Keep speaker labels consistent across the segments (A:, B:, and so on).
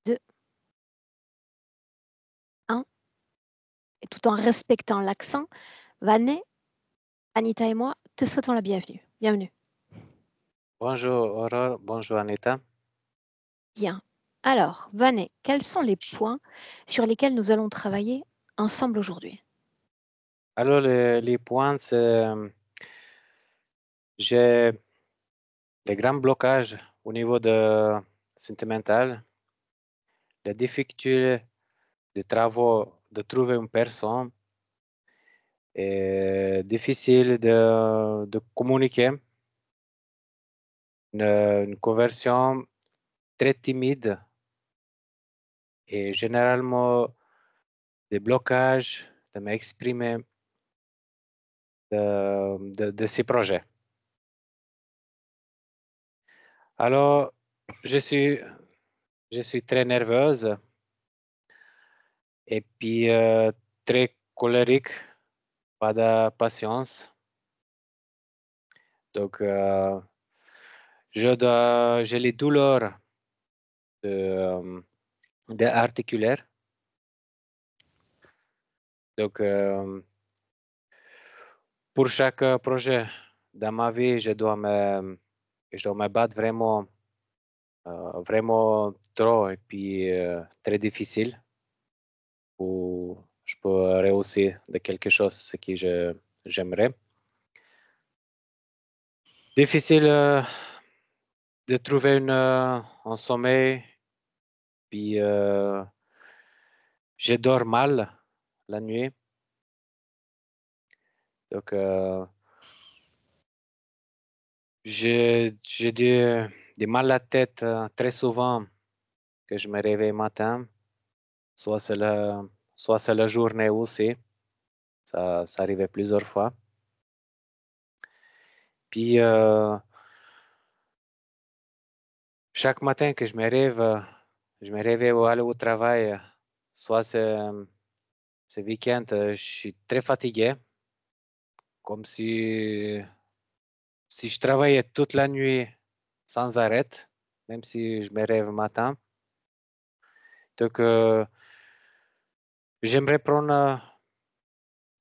A: 2, 1. Et tout en respectant l'accent, Vanet, Anita et moi te souhaitons la bienvenue. Bienvenue.
B: Bonjour Aurore, bonjour Anita.
A: Bien. Alors, Vanet, quels sont les points sur lesquels nous allons travailler ensemble aujourd'hui?
B: Alors les points, c'est j'ai des grands blocages au niveau de sentimental, la difficulté de travaux, de trouver une personne, et difficile de communiquer, une conversion très timide et généralement des blocages de m'exprimer de ces projets. Alors, je suis, je suis très nerveuse et puis très colérique, pas de patience. Donc, j'ai les douleurs de articulaires. Donc, pour chaque projet dans ma vie, je dois me battre vraiment, vraiment trop et puis très difficile pour je peux réussir de quelque chose ce que j'aimerais. Difficile de trouver un sommeil, puis je dors mal la nuit. Donc, j'ai des mal à la tête très souvent que je me réveille matin, soit soit c'est la journée aussi. Ça arrivait plusieurs fois. Puis, chaque matin que je me réveille pour aller au travail, soit ce week-end, je suis très fatigué, comme si je travaillais toute la nuit sans arrêt, même si je me réveille le matin. Donc, j'aimerais prendre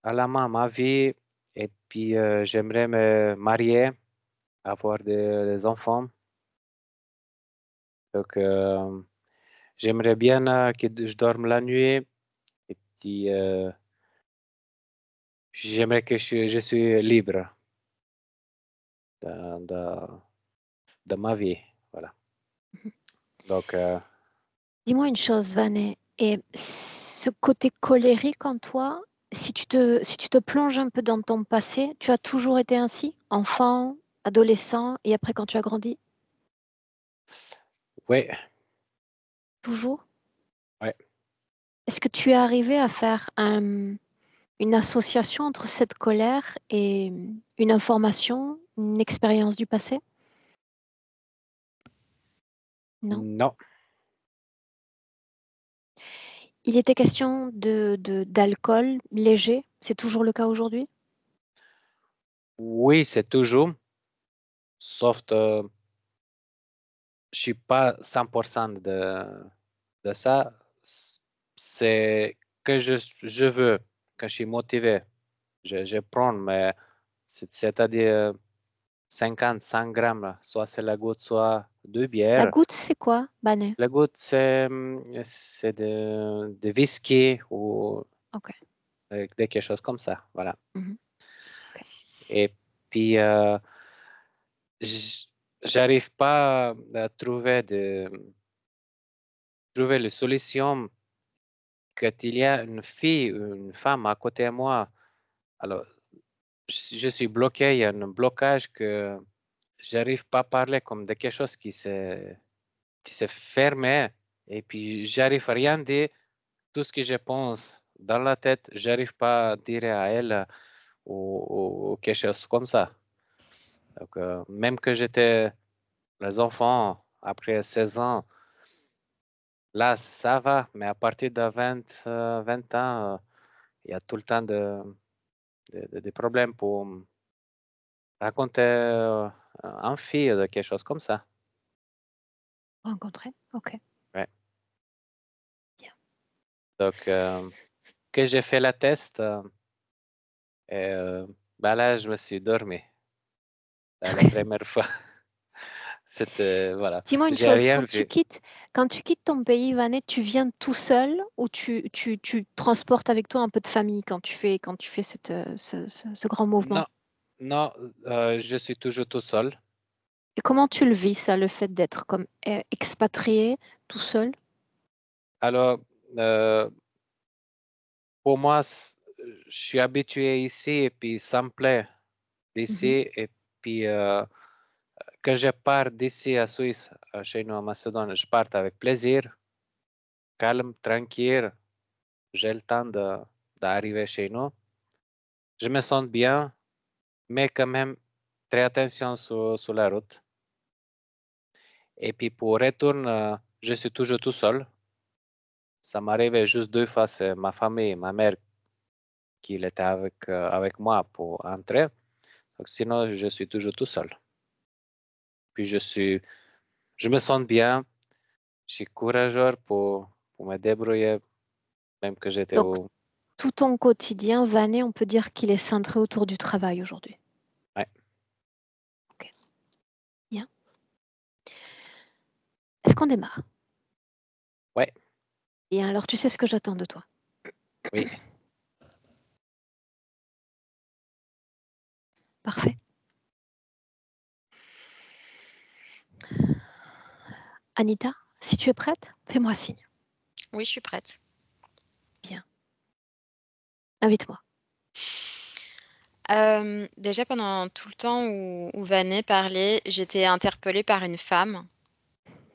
B: à la main ma vie et puis j'aimerais me marier, avoir des enfants. Donc, j'aimerais bien que je dorme la nuit et puis j'aimerais que je suis libre de, de, de ma vie. Voilà. Donc,
A: Dis-moi une chose, Vanet, et ce côté colérique en toi, si tu te plonges un peu dans ton passé, tu as toujours été ainsi, enfant, adolescent, et après quand tu as grandi?
B: oui,
A: Toujours?
B: ouais.
A: Est-ce que tu es arrivé à faire une association entre cette colère et une information, une expérience du passé? Non?
B: Non.
A: Il était question d'alcool léger, c'est toujours le cas aujourd'hui?
B: Oui, c'est toujours, sauf que je suis pas 100% de ça. C'est que je veux, quand je suis motivé, je prends, mais c'est-à-dire 50, 100 grammes, soit c'est la goutte, soit deux
A: La
B: bières.
A: goutte, c'est quoi, Vanet?
B: La goutte, c'est de whisky ou
A: Ok.
B: quelque chose comme ça. Voilà.
A: Mhm. Ok.
B: Et puis, j- j'arrive pas à trouver les solutions quand il y a une fille, une femme à côté de moi. Alors, je suis bloqué, il y a un blocage que j'arrive pas à parler comme de quelque chose qui s'est fermé et puis j'arrive à rien dire. Tout ce que je pense dans la tête, j'arrive pas à dire à elle ou quelque chose comme ça. Donc, même que j'étais les enfants après 16 ans, là, ça va, mais à partir de 20 ans, il y a tout le temps de problèmes pour raconter un fille de quelque chose comme ça.
A: Rencontré? Ok.
B: Ouais. Donc, que j'ai fait la test, et là, je me suis dormi la première fois. C'était, voilà,
A: Dis-moi une
B: j'ai
A: chose,
B: rien vu.
A: quand tu quittes ton pays, Vanet, tu viens tout seul ou tu transportes avec toi un peu de famille quand tu fais ce grand mouvement?
B: Non, non, je suis toujours tout seul.
A: Et comment tu le vis, ça, le fait d'être comme expatrié tout seul?
B: Alors, pour moi, je suis habitué ici et puis ça me plaît
A: Mhm.
B: d'ici. Et puis, quand je pars d'ici à Suisse, chez nous en Macédoine, je pars avec plaisir, calme, tranquille. J'ai le temps d'arriver chez nous. Je me sens bien, mais quand même très attention sur la route. Et puis pour retourner, je suis toujours tout seul. Ça m'arrivait juste 2 fois, c'est ma famille, ma mère qui était avec moi pour entrer. Donc, sinon, je suis toujours tout seul. Puis je me sens bien, je suis courageux pour me débrouiller, même que j'étais
A: Donc,
B: au...
A: tout ton quotidien, Vanet, on peut dire qu'il est centré autour du travail aujourd'hui.
B: Ouais.
A: Ok, bien. Est-ce qu'on démarre?
B: Ouais,
A: Bien, alors tu sais ce que j'attends de toi.
B: oui.
A: Parfait. Anita, si tu es prête, fais-moi signe.
C: Oui, je suis prête.
A: Bien. Invite-moi.
C: Déjà, pendant tout le temps où Vanet parlait, j'étais interpellée par une femme,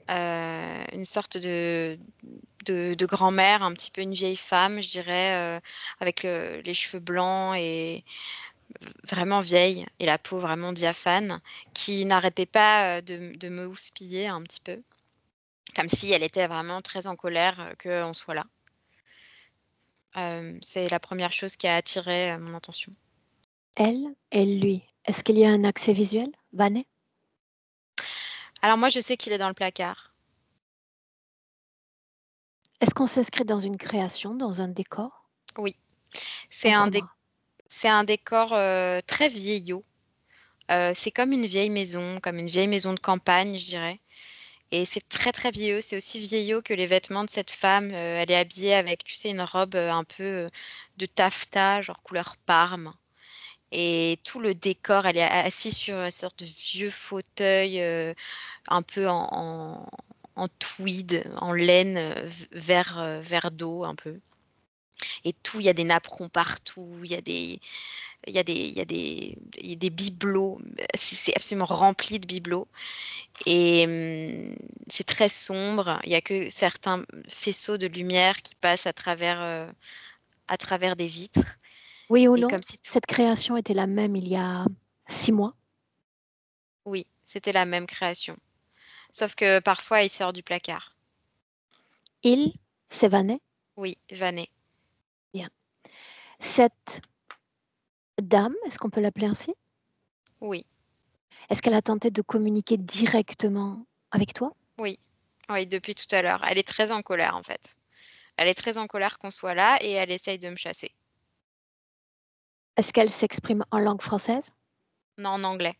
C: une sorte de grand-mère, un petit peu une vieille femme, je dirais, avec les cheveux blancs et vraiment vieille, et la peau vraiment diaphane, qui n'arrêtait pas de me houspiller un petit peu, comme si elle était vraiment très en colère qu'on soit là. C'est la première chose qui a attiré mon attention.
A: Elle et lui. Est-ce qu'il y a un accès visuel, Vanet?
C: Alors moi, je sais qu'il est dans le placard.
A: Est-ce qu'on s'inscrit dans une création, dans un décor?
C: Oui, c'est
A: Montre-moi.
C: un décor très vieillot. C'est comme une vieille maison de campagne, je dirais. Et c'est très très vieillot. C'est aussi vieillot que les vêtements de cette femme. Elle est habillée avec, tu sais, une robe un peu de taffetas, genre couleur parme. Et tout le décor, elle est assise sur une sorte de vieux fauteuil un peu en tweed, en laine, vert d'eau un peu. Et tout, il y a des napperons partout, il y a des bibelots, c'est absolument rempli de bibelots. Et c'est très sombre, il y a que certains faisceaux de lumière qui passent à travers des vitres.
A: Oui ou
C: Et
A: non,
C: comme si tout,
A: cette création était la même il y a 6 mois?
C: oui, c'était la même création. Sauf que parfois, il sort du placard.
A: Il, c'est Vanet?
C: Oui, Vanet.
A: Bien. Cette dame, est-ce qu'on peut l'appeler ainsi?
C: Oui,
A: Est-ce qu'elle a tenté de communiquer directement avec toi?
C: oui, oui, depuis tout à l'heure. Elle est très en colère, en fait. Elle est très en colère qu'on soit là et elle essaye de me chasser.
A: Est-ce qu'elle s'exprime en langue française?
C: Non, en anglais.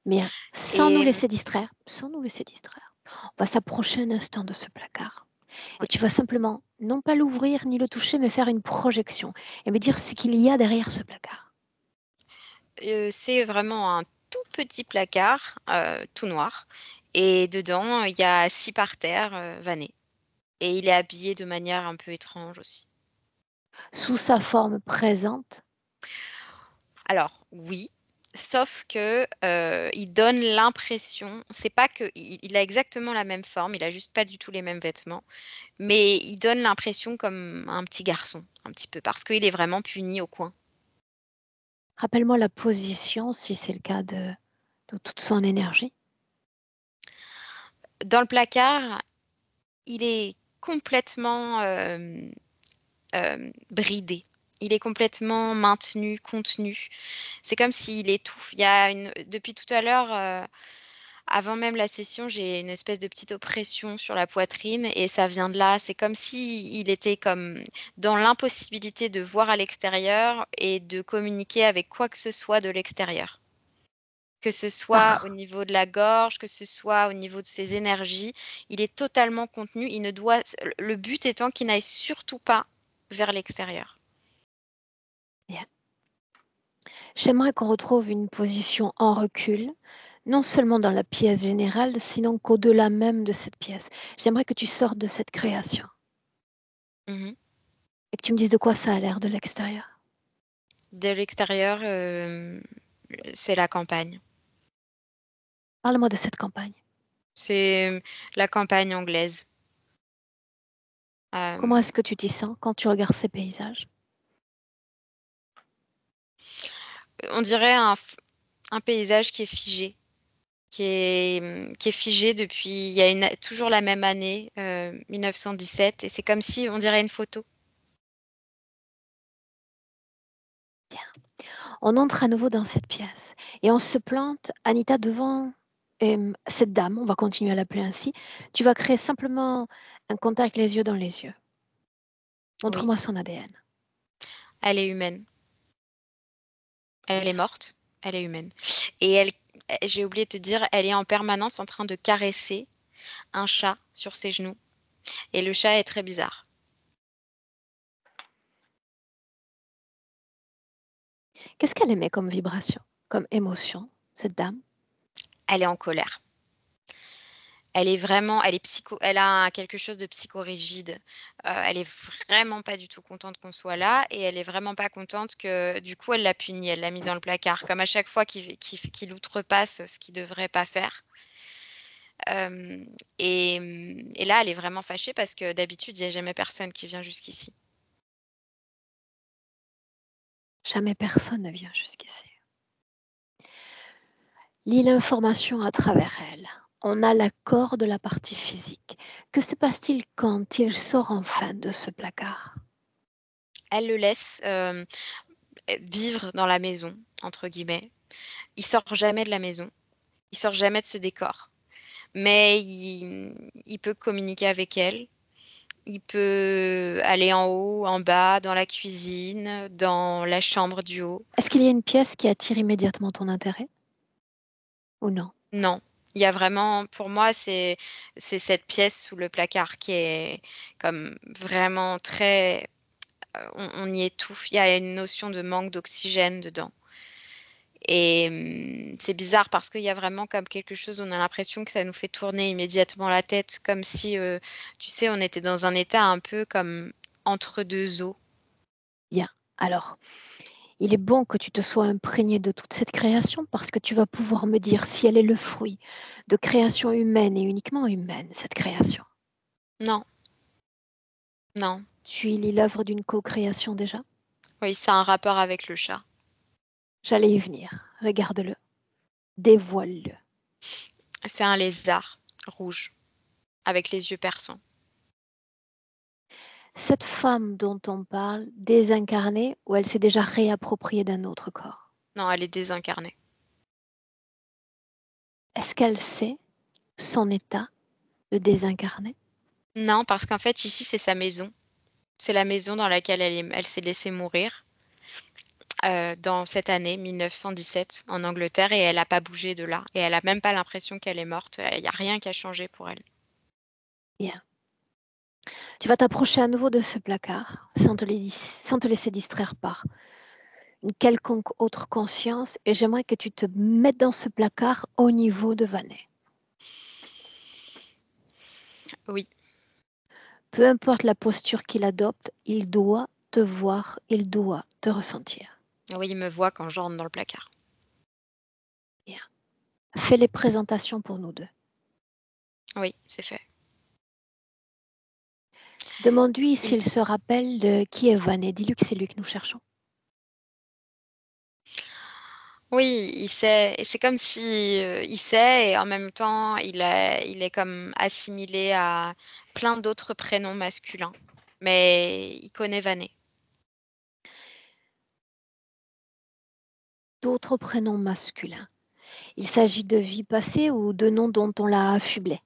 A: Bien. Sans nous
C: Et
A: laisser distraire, sans nous laisser distraire, on va s'approcher un instant de ce placard. Et
C: oui,
A: tu vas simplement, non pas l'ouvrir ni le toucher, mais faire une projection et me dire ce qu'il y a derrière ce placard.
C: c'est vraiment un tout petit placard, tout noir. Et dedans, il y a assis par terre, Vanet. Et il est habillé de manière un peu étrange aussi.
A: Sous sa forme présente,
C: Alors oui, sauf que, il donne l'impression c'est pas que il a exactement la même forme, il a juste pas du tout les mêmes vêtements, mais il donne l'impression comme un petit garçon, un petit peu, parce qu'il est vraiment puni au coin.
A: rappelle-moi la position, si c'est le cas de toute son énergie.
C: Dans le placard, il est complètement, bridé. Il est complètement maintenu, contenu. C'est comme s'il étouffe. Il y a une depuis tout à l'heure, Avant même la session, j'ai une espèce de petite oppression sur la poitrine et ça vient de là. C'est comme s'il était comme dans l'impossibilité de voir à l'extérieur et de communiquer avec quoi que ce soit de l'extérieur. Que ce soit au
A: Ah,
C: niveau de la gorge, que ce soit au niveau de ses énergies, il est totalement contenu. Il ne doit le but étant qu'il n'aille surtout pas vers l'extérieur.
A: bien. J'aimerais qu'on retrouve une position en recul, non seulement dans la pièce générale, sinon qu'au-delà même de cette pièce. J'aimerais que tu sortes de cette création
C: Mmh.
A: et que tu me dises de quoi ça a l'air de l'extérieur.
C: De l'extérieur, c'est la campagne.
A: Parle-moi de cette campagne.
C: C'est, la campagne anglaise.
A: Comment
C: Hem,
A: est-ce que tu t'y sens quand tu regardes ces paysages?
C: on dirait un paysage qui est figé, qui est figé depuis il y a toujours la même année, 1917 et c'est comme si on dirait une photo.
A: On entre à nouveau dans cette pièce et on se plante, Anita, devant cette dame, on va continuer à l'appeler ainsi. Tu vas créer simplement un contact les yeux dans les yeux.
C: Oui,
A: Montre-moi son ADN.
C: elle est humaine. Elle est morte, elle est humaine et elle j'ai oublié de te dire, elle est en permanence en train de caresser un chat sur ses genoux et le chat est très bizarre.
A: Qu'est-ce qu'elle émet comme vibration, comme émotion, cette dame?
C: Elle est en colère. Elle a quelque chose de psychorigide. Elle est vraiment pas du tout contente qu'on soit là et elle est vraiment pas contente que du coup, elle l'a puni, elle l'a mis dans le placard. Comme à chaque fois qu'il outrepasse ce qu'il devrait pas faire. Et là, elle est vraiment fâchée parce que d'habitude, il y a jamais personne qui vient jusqu'ici.
A: Jamais personne ne vient jusqu'ici. Lis l'information à travers elle. On a l'accord de la partie physique. Que se passe-t-il quand il sort enfin de ce placard?
C: Elle le laisse, «vivre dans la maison» entre guillemets. Il sort jamais de la maison, il sort jamais de ce décor, mais il peut communiquer avec elle. Il peut aller en haut, en bas, dans la cuisine, dans la chambre du haut.
A: Est-ce qu'il y a une pièce qui attire immédiatement ton intérêt ou non?
C: Non, il y a vraiment pour moi, c'est cette pièce sous le placard qui est comme vraiment très, on y étouffe. Il y a une notion de manque d'oxygène dedans et c'est bizarre parce qu'il y a vraiment comme quelque chose, on a l'impression que ça nous fait tourner immédiatement la tête comme si, tu sais, on était dans un état un peu comme entre 2 eaux.
A: Bien. Alors, il est bon que tu te sois imprégné de toute cette création parce que tu vas pouvoir me dire si elle est le fruit de création humaine et uniquement humaine, cette création.
C: Non, non.
A: Tu y lis l'œuvre d'une co-création déjà?
C: Oui, ça a un rapport avec le chat.
A: J'allais y venir. Regarde-le. Dévoile-le.
C: C'est un lézard rouge avec les yeux perçants.
A: Cette femme dont on parle, désincarnée ou elle s'est déjà réappropriée d'un autre corps?
C: Non, elle est désincarnée.
A: Est-ce qu'elle sait son état de désincarnée?
C: Non, parce qu'en fait, ici, c'est sa maison. C'est la maison dans laquelle elle s'est laissée mourir, dans cette année 1917 en Angleterre et elle a pas bougé de là et elle a même pas l'impression qu'elle est morte. Il y a rien qui a changé pour elle.
A: Bien. Tu vas t'approcher à nouveau de ce placard sans te laisser distraire par une quelconque autre conscience et j'aimerais que tu te mettes dans ce placard au niveau de Vanet.
C: Oui,
A: Peu importe la posture qu'il adopte, il doit te voir, il doit te ressentir.
C: oui, il me voit quand je rentre dans le placard.
A: Bien. Fais les présentations pour nous deux.
C: Oui, c'est fait.
A: Demande-lui
C: Il
A: s'il se rappelle de qui est Vanet. Dis-lui que c'est lui que nous cherchons.
C: Oui, il sait et c'est comme si, il sait et en même temps, il est comme assimilé à plein d'autres prénoms masculins. Mais il connaît Vanet.
A: D'autres prénoms masculins. Il s'agit de vies passées ou de noms dont on l'a affublé?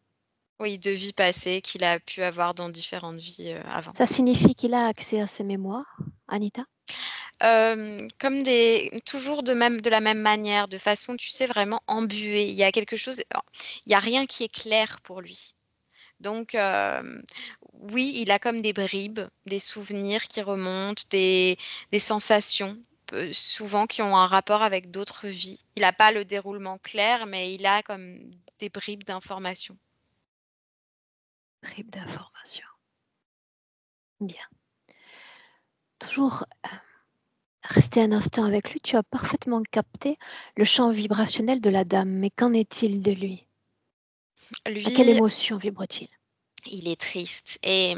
C: Oui, de vies passées qu'il a pu avoir dans différentes vies, avant.
A: Ça signifie qu'il a accès à ses mémoires, Anita?
C: Comme toujours de la même manière, de façon, tu sais, vraiment embuée. Il y a quelque chose, il y a rien qui est clair pour lui. Donc, oui, il a comme des bribes, des souvenirs qui remontent, des sensations, souvent qui ont un rapport avec d'autres vies. Il n'a pas le déroulement clair, mais il a comme des bribes d'informations.
A: Bribes d'informations. Bien. Toujours rester un instant avec lui. Tu as parfaitement capté le champ vibrationnel de la dame, mais qu'en est-il de lui? À quelle
C: Lui,
A: émotion vibre-t-il?
C: il est triste et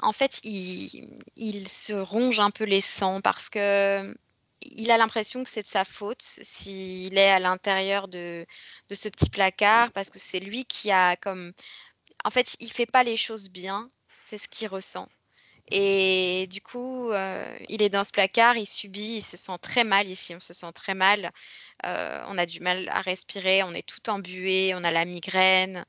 C: en fait, il se ronge un peu les sangs parce que il a l'impression que c'est de sa faute s'il est à l'intérieur de ce petit placard parce que c'est lui qui a comme en fait, il fait pas les choses bien, c'est ce qu'il ressent et du coup, il est dans ce placard, il subit, il se sent très mal ici, on se sent très mal. On a du mal à respirer, on est tout embué, on a la migraine,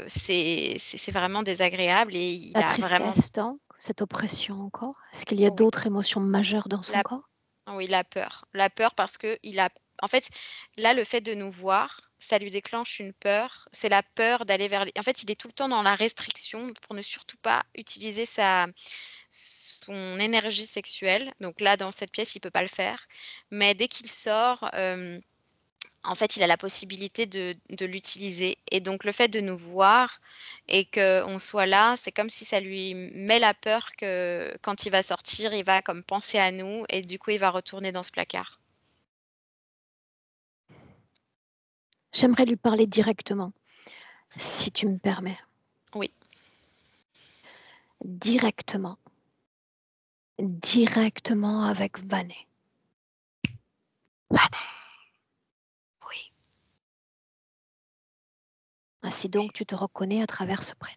C: c'est vraiment désagréable et il
A: La
C: a vraiment
A: tristesse, donc, cette oppression encore? Est-ce qu'il y a
C: oui,
A: d'autres émotions majeures dans son
C: la
A: corps?
C: oui, la peur. La peur parce qu'il a en fait, là, le fait de nous voir, ça lui déclenche une peur. C'est la peur d'aller vers les en fait, il est tout le temps dans la restriction pour ne surtout pas utiliser son énergie sexuelle. Donc là, dans cette pièce, il peut pas le faire. Mais dès qu'il sort, en fait, il a la possibilité de l'utiliser et donc le fait de nous voir et qu'on soit là, c'est comme si ça lui met la peur que quand il va sortir, il va comme penser à nous et du coup, il va retourner dans ce placard.
A: J'aimerais lui parler directement, si tu me permets.
C: Oui,
A: Directement. Directement avec Vanet. Vanet.
C: oui,
A: Ainsi donc, tu te reconnais à travers ce prénom.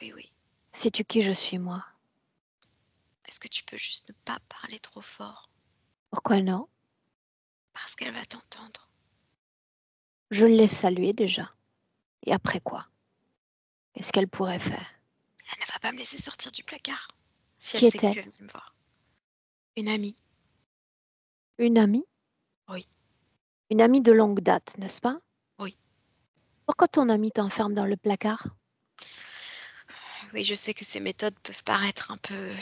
C: oui, oui.
A: Sais-tu qui je suis, moi?
C: Est-ce que tu peux juste ne pas parler trop fort?
A: Pourquoi non?
C: Parce qu'elle va t'entendre.
A: Je l'ai saluée déjà. Et après quoi? Qu'est-ce qu'elle pourrait faire?
C: Elle ne va pas me laisser sortir du placard si elle
A: Qui
C: sait que
A: était-elle?
C: tu es venu me voir. Une amie,
A: Une amie?
C: oui,
A: Une amie de longue date, n'est-ce pas?
C: oui.
A: Pourquoi ton amie t'enferme dans le placard?
C: Oui, je sais que ces méthodes peuvent paraître un peu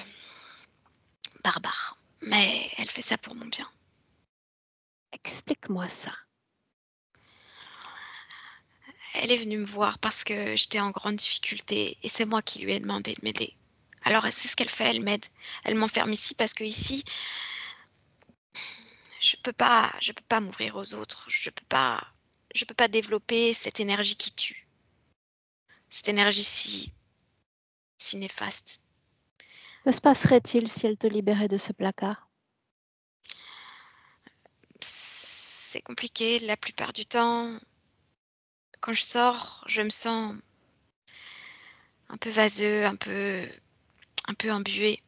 C: barbares, mais elle fait ça pour mon bien.
A: Explique-moi ça.
C: Elle est venue me voir parce que j'étais en grande difficulté et c'est moi qui lui ai demandé de m'aider. Alors c'est ce qu'elle fait, elle m'aide. Elle m'enferme ici parce que ici, je peux pas m'ouvrir aux autres. Je peux pas développer cette énergie qui tue. Cette énergie si néfaste.
A: Que se passerait-il si elle te libérait de ce placard?
C: C'est compliqué la plupart du temps. Quand je sors, je me sens un peu vaseux, un peu embué.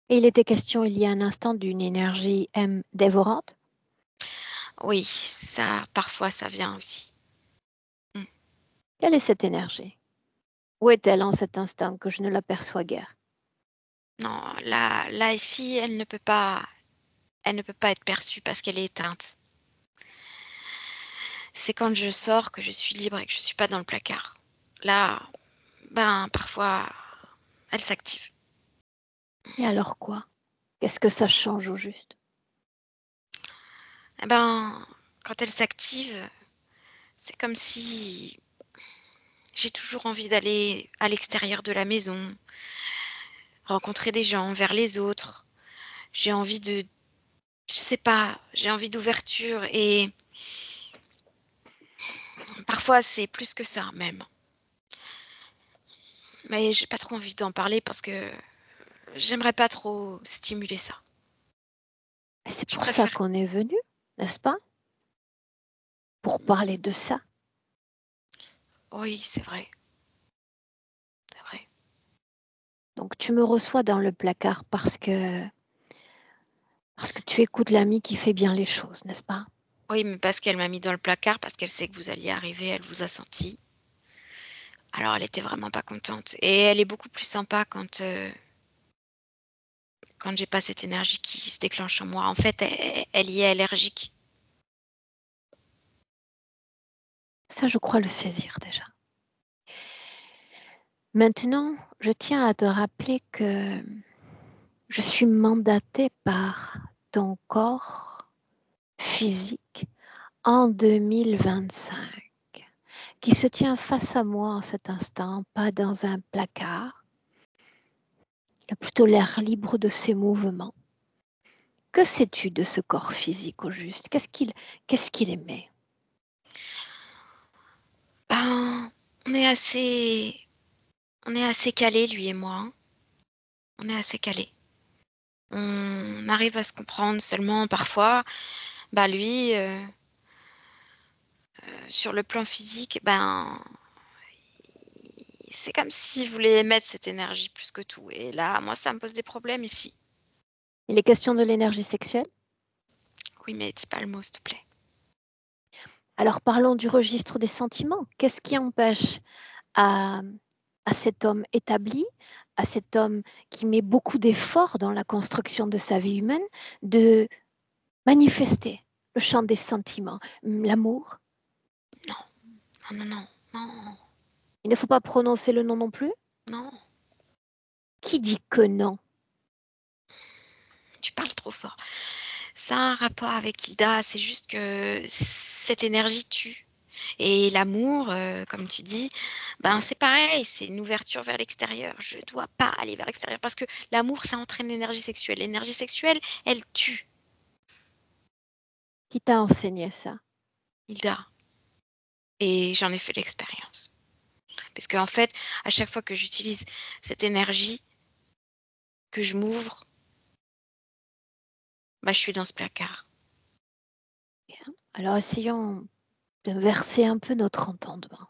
A: Et il était question il y a un instant d'une énergie dévorante.
C: Oui, ça, parfois, ça vient aussi. Mm.
A: Quelle est cette énergie? Où est-elle en cet instant que je ne l'aperçois guère?
C: Non, là, ici, elle ne peut pas être perçue parce qu'elle est éteinte. C'est quand je sors que je suis libre et que je suis pas dans le placard. Là, ben, parfois, elle s'active.
A: Et alors quoi? Qu'est-ce que ça change au juste?
C: Eh ben, quand elle s'active, c'est comme si j'ai toujours envie d'aller à l'extérieur de la maison, rencontrer des gens, vers les autres. J'ai envie de, je sais pas, j'ai envie d'ouverture et parfois c'est plus que ça même. Mais j'ai pas trop envie d'en parler parce que j'aimerais pas trop stimuler ça.
A: Et c'est
C: Je
A: pour ça
C: préfère.
A: qu'on est venu, n'est-ce pas? Pour parler de ça.
C: Oui, c'est vrai. C'est vrai.
A: Donc tu me reçois dans le placard parce que tu écoutes l'ami qui fait bien les choses, n'est-ce pas?
C: Oui, mais parce qu'elle m'a mis dans le placard, parce qu'elle sait que vous alliez arriver, elle vous a senti. Alors, elle était vraiment pas contente. Et elle est beaucoup plus sympa quand j'ai pas cette énergie qui se déclenche en moi. En fait, elle y est allergique.
A: Ça, je crois le saisir déjà. Maintenant, je tiens à te rappeler que je suis mandatée par ton corps physique en 2025, qui se tient face à moi en cet instant, pas dans un placard. Il a plutôt l'air libre de ses mouvements. Que sais-tu de ce corps physique au juste? Qu'est-ce qu'il aimait?
C: Ben, on est assez calés, lui et moi, hein. On est assez calés. On arrive à se comprendre seulement parfois. Bah lui, sur le plan physique, ben, c'est comme s'il voulait émettre cette énergie plus que tout. Et là, moi, ça me pose des problèmes ici.
A: Il est question de l'énergie sexuelle?
C: Oui, mais dis pas le mot, s'il te plaît.
A: Alors parlons du registre des sentiments. Qu'est-ce qui empêche à, à cet homme établi, à cet homme qui met beaucoup d'efforts dans la construction de sa vie humaine, de manifester le champ des sentiments, l'amour?
C: Non, non, non, non, non,
A: Il ne faut pas prononcer le nom non plus?
C: non.
A: Qui dit que non?
C: Tu parles trop fort. Ça a un rapport avec Hilda, c'est juste que cette énergie tue. Et l'amour, comme tu dis, ben c'est pareil, c'est une ouverture vers l'extérieur. Je ne dois pas aller vers l'extérieur parce que l'amour, ça entraîne l'énergie sexuelle. L'énergie sexuelle, elle tue,
A: Qui t'a enseigné ça?
C: Hilda. Et j'en ai fait l'expérience. Parce qu'en fait, à chaque fois que j'utilise cette énergie, que je m'ouvre, bah, je suis dans ce placard.
A: Bien. Alors essayons de verser un peu notre entendement.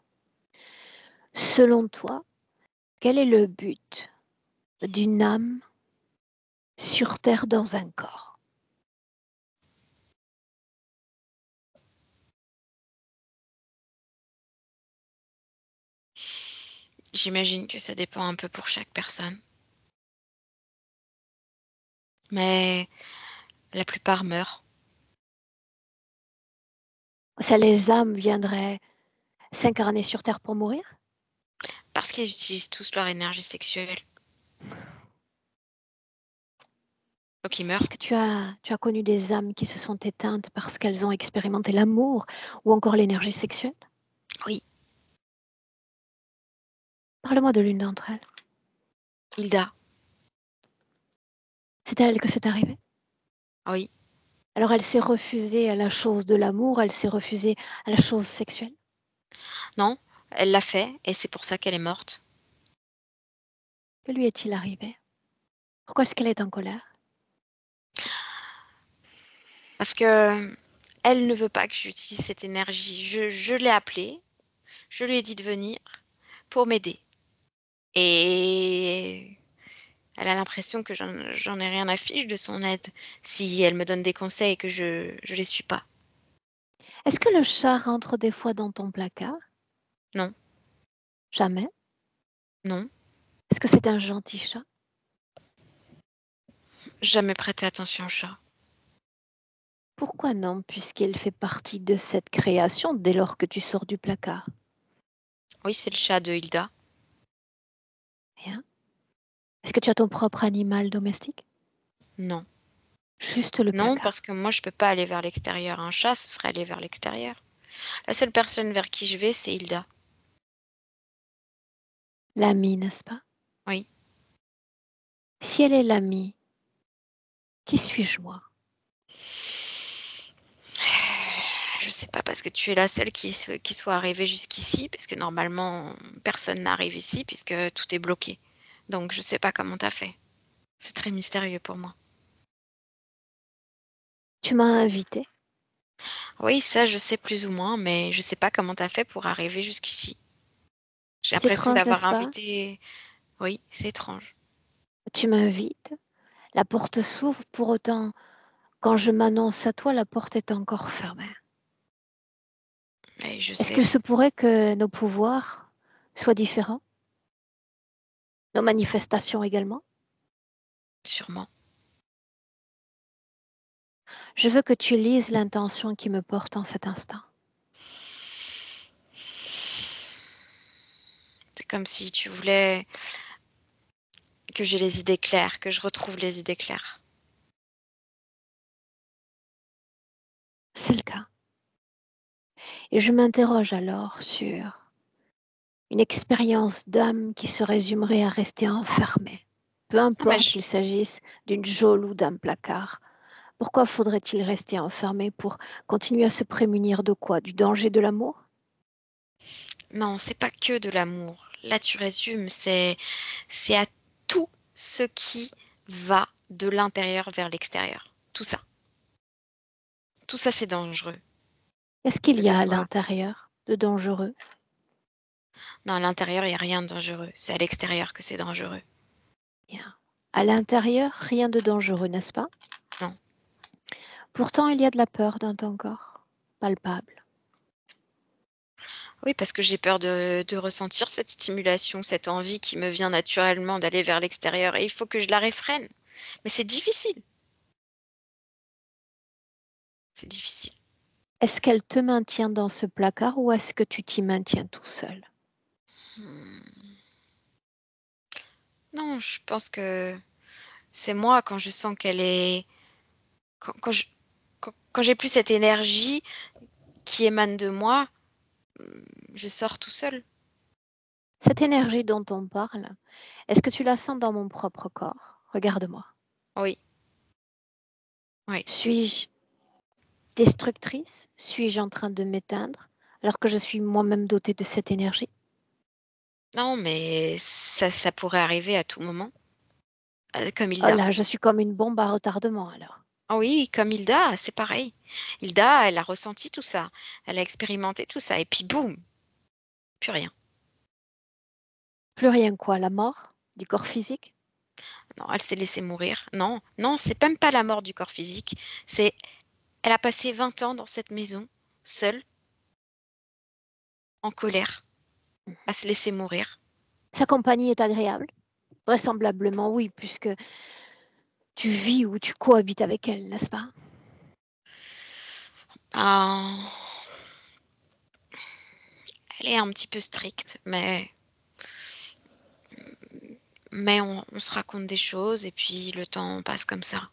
A: Selon toi, quel est le but d'une âme sur Terre dans un corps?
C: J'imagine que ça dépend un peu pour chaque personne. Mais la plupart meurent.
A: Ça, les âmes viendraient s'incarner sur Terre pour mourir?
C: Parce qu'ils utilisent tous leur énergie sexuelle. Donc ils
A: Est-ce
C: meurent.
A: que tu as connu des âmes qui se sont éteintes parce qu'elles ont expérimenté l'amour ou encore l'énergie sexuelle?
C: Oui,
A: Parle-moi de l'une d'entre elles.
C: Hilda.
A: C'est à elle que c'est arrivé?
C: Oui.
A: Alors elle s'est refusée à la chose de l'amour, elle s'est refusée à la chose sexuelle?
C: Non, elle l'a fait et c'est pour ça qu'elle est morte.
A: Que lui est-il arrivé? Pourquoi est-ce qu'elle est en colère?
C: Parce que elle ne veut pas que j'utilise cette énergie. Je l'ai appelée, je lui ai dit de venir pour m'aider. Et elle a l'impression que j'en ai rien à fiche de son aide si elle me donne des conseils et que je les suis pas.
A: Est-ce que le chat rentre des fois dans ton placard?
C: Non,
A: Jamais.
C: non,
A: Est-ce que c'est un gentil chat?
C: jamais prêté attention au chat.
A: Pourquoi non, puisqu'il fait partie de cette création dès lors que tu sors du placard?
C: Oui, c'est le chat de Hilda.
A: Bien. Est-ce que tu as ton propre animal domestique?
C: Non.
A: Juste le
C: Non,
A: placard.
C: parce que moi, je peux pas aller vers l'extérieur. Un chat, ce serait aller vers l'extérieur. La seule personne vers qui je vais, c'est Hilda.
A: L'ami, n'est-ce pas?
C: Oui.
A: Si elle est l'amie, qui suis-je moi?
C: Je sais pas, parce que tu es la seule qui soit arrivée jusqu'ici, parce que normalement, personne n'arrive ici, puisque tout est bloqué. Donc, je sais pas comment t'as fait. C'est très mystérieux pour moi.
A: Tu m'as invité.
C: Oui, ça, je sais plus ou moins, mais je sais pas comment t'as fait pour arriver jusqu'ici. J'ai
A: C'est
C: l'impression
A: étrange,
C: d'avoir
A: n'est-ce pas?
C: invité... Oui, c'est étrange.
A: Tu m'invites, la porte s'ouvre, pour autant, quand je m'annonce à toi, la porte est encore fermée.
C: Et je
A: Est-ce
C: sais,
A: qu'il se pourrait que nos pouvoirs soient différents? Nos manifestations également?
C: sûrement.
A: Je veux que tu lises l'intention qui me porte en cet instant.
C: C'est comme si tu voulais que j'ai les idées claires, que je retrouve les idées claires.
A: C'est le cas. Et je m'interroge alors sur une expérience d'âme qui se résumerait à rester enfermée. Peu
C: Non, mais
A: importe qu'il s'agisse d'une geôle ou d'un placard. Pourquoi faudrait-il rester enfermé pour continuer à se prémunir de quoi? Du danger de l'amour?
C: non, c'est pas que de l'amour. Là, tu résumes, c'est à tout ce qui va de l'intérieur vers l'extérieur. Tout ça. Tout ça, c'est dangereux.
A: Qu'est-ce qu'il
C: Que
A: y
C: ce
A: a à
C: soit.
A: l'intérieur de dangereux?
C: Non, à l'intérieur, il n'y a rien de dangereux. C'est à l'extérieur que c'est dangereux.
A: Bien. À l'intérieur, rien de dangereux, n'est-ce pas?
C: Non.
A: Pourtant, il y a de la peur dans ton corps, palpable.
C: Oui, parce que j'ai peur de ressentir cette stimulation, cette envie qui me vient naturellement d'aller vers l'extérieur. Et il faut que je la réfrène. Mais c'est difficile. C'est difficile.
A: Est-ce qu'elle te maintient dans ce placard ou est-ce que tu t'y maintiens tout seul?
C: Hmm. Non, je pense que c'est moi quand je sens qu'elle est... Quand quand j'ai plus cette énergie qui émane de moi, je sors tout seul.
A: Cette énergie dont on parle, est-ce que tu la sens dans mon propre corps? Regarde-moi.
C: Oui, oui.
A: Suis-je destructrice? Suis-je en train de m'éteindre alors que je suis moi-même dotée de cette énergie?
C: Non, mais ça pourrait arriver à tout moment. Comme
A: Oh
C: Hilda.
A: là, je suis comme une bombe à retardement alors.
C: Ah oui, comme Hilda, c'est pareil. Hilda, elle a ressenti tout ça. Elle a expérimenté tout ça. Et puis boum, plus rien.
A: Plus rien quoi, la mort du corps physique?
C: Non, elle s'est laissée mourir. Non, non, c'est même pas la mort du corps physique. C'est, elle a passé 20 ans dans cette maison, seule, en colère, à se laisser mourir.
A: Sa compagnie est agréable? Vraisemblablement oui, puisque tu vis ou tu cohabites avec elle, n'est-ce pas?
C: Ah, elle est un petit peu stricte, mais on se raconte des choses et puis le temps passe comme ça,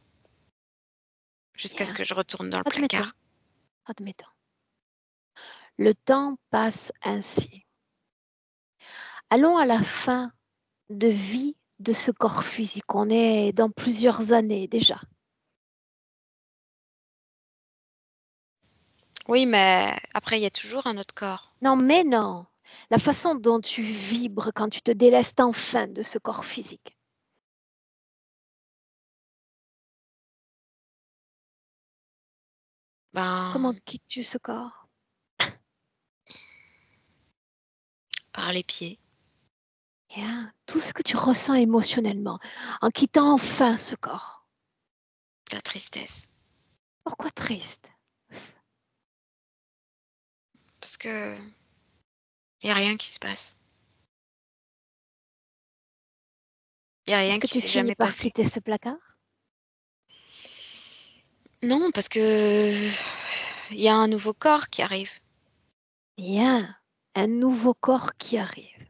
C: jusqu'à ce
A: Bien,
C: que je retourne dans le
A: admettons,
C: placard.
A: admettons. Le temps passe ainsi. Allons à la fin de vie de ce corps physique. On est dans plusieurs années déjà.
C: Oui, mais après, il y a toujours un autre corps.
A: Non, mais non. La façon dont tu vibres quand tu te délestes enfin de ce corps physique. Comment
C: Ben,
A: quittes-tu ce corps?
C: par les pieds,
A: Bien, tout ce que tu ressens émotionnellement en quittant enfin ce corps.
C: la tristesse.
A: Pourquoi triste?
C: Parce que il y a rien qui se passe. Il y a
A: Est-ce
C: rien
A: que
C: qui
A: tu
C: s'est
A: finis
C: jamais
A: par
C: passé.
A: quitter ce placard?
C: Non, parce que il y a un nouveau corps qui arrive.
A: Bien, un nouveau corps qui arrive.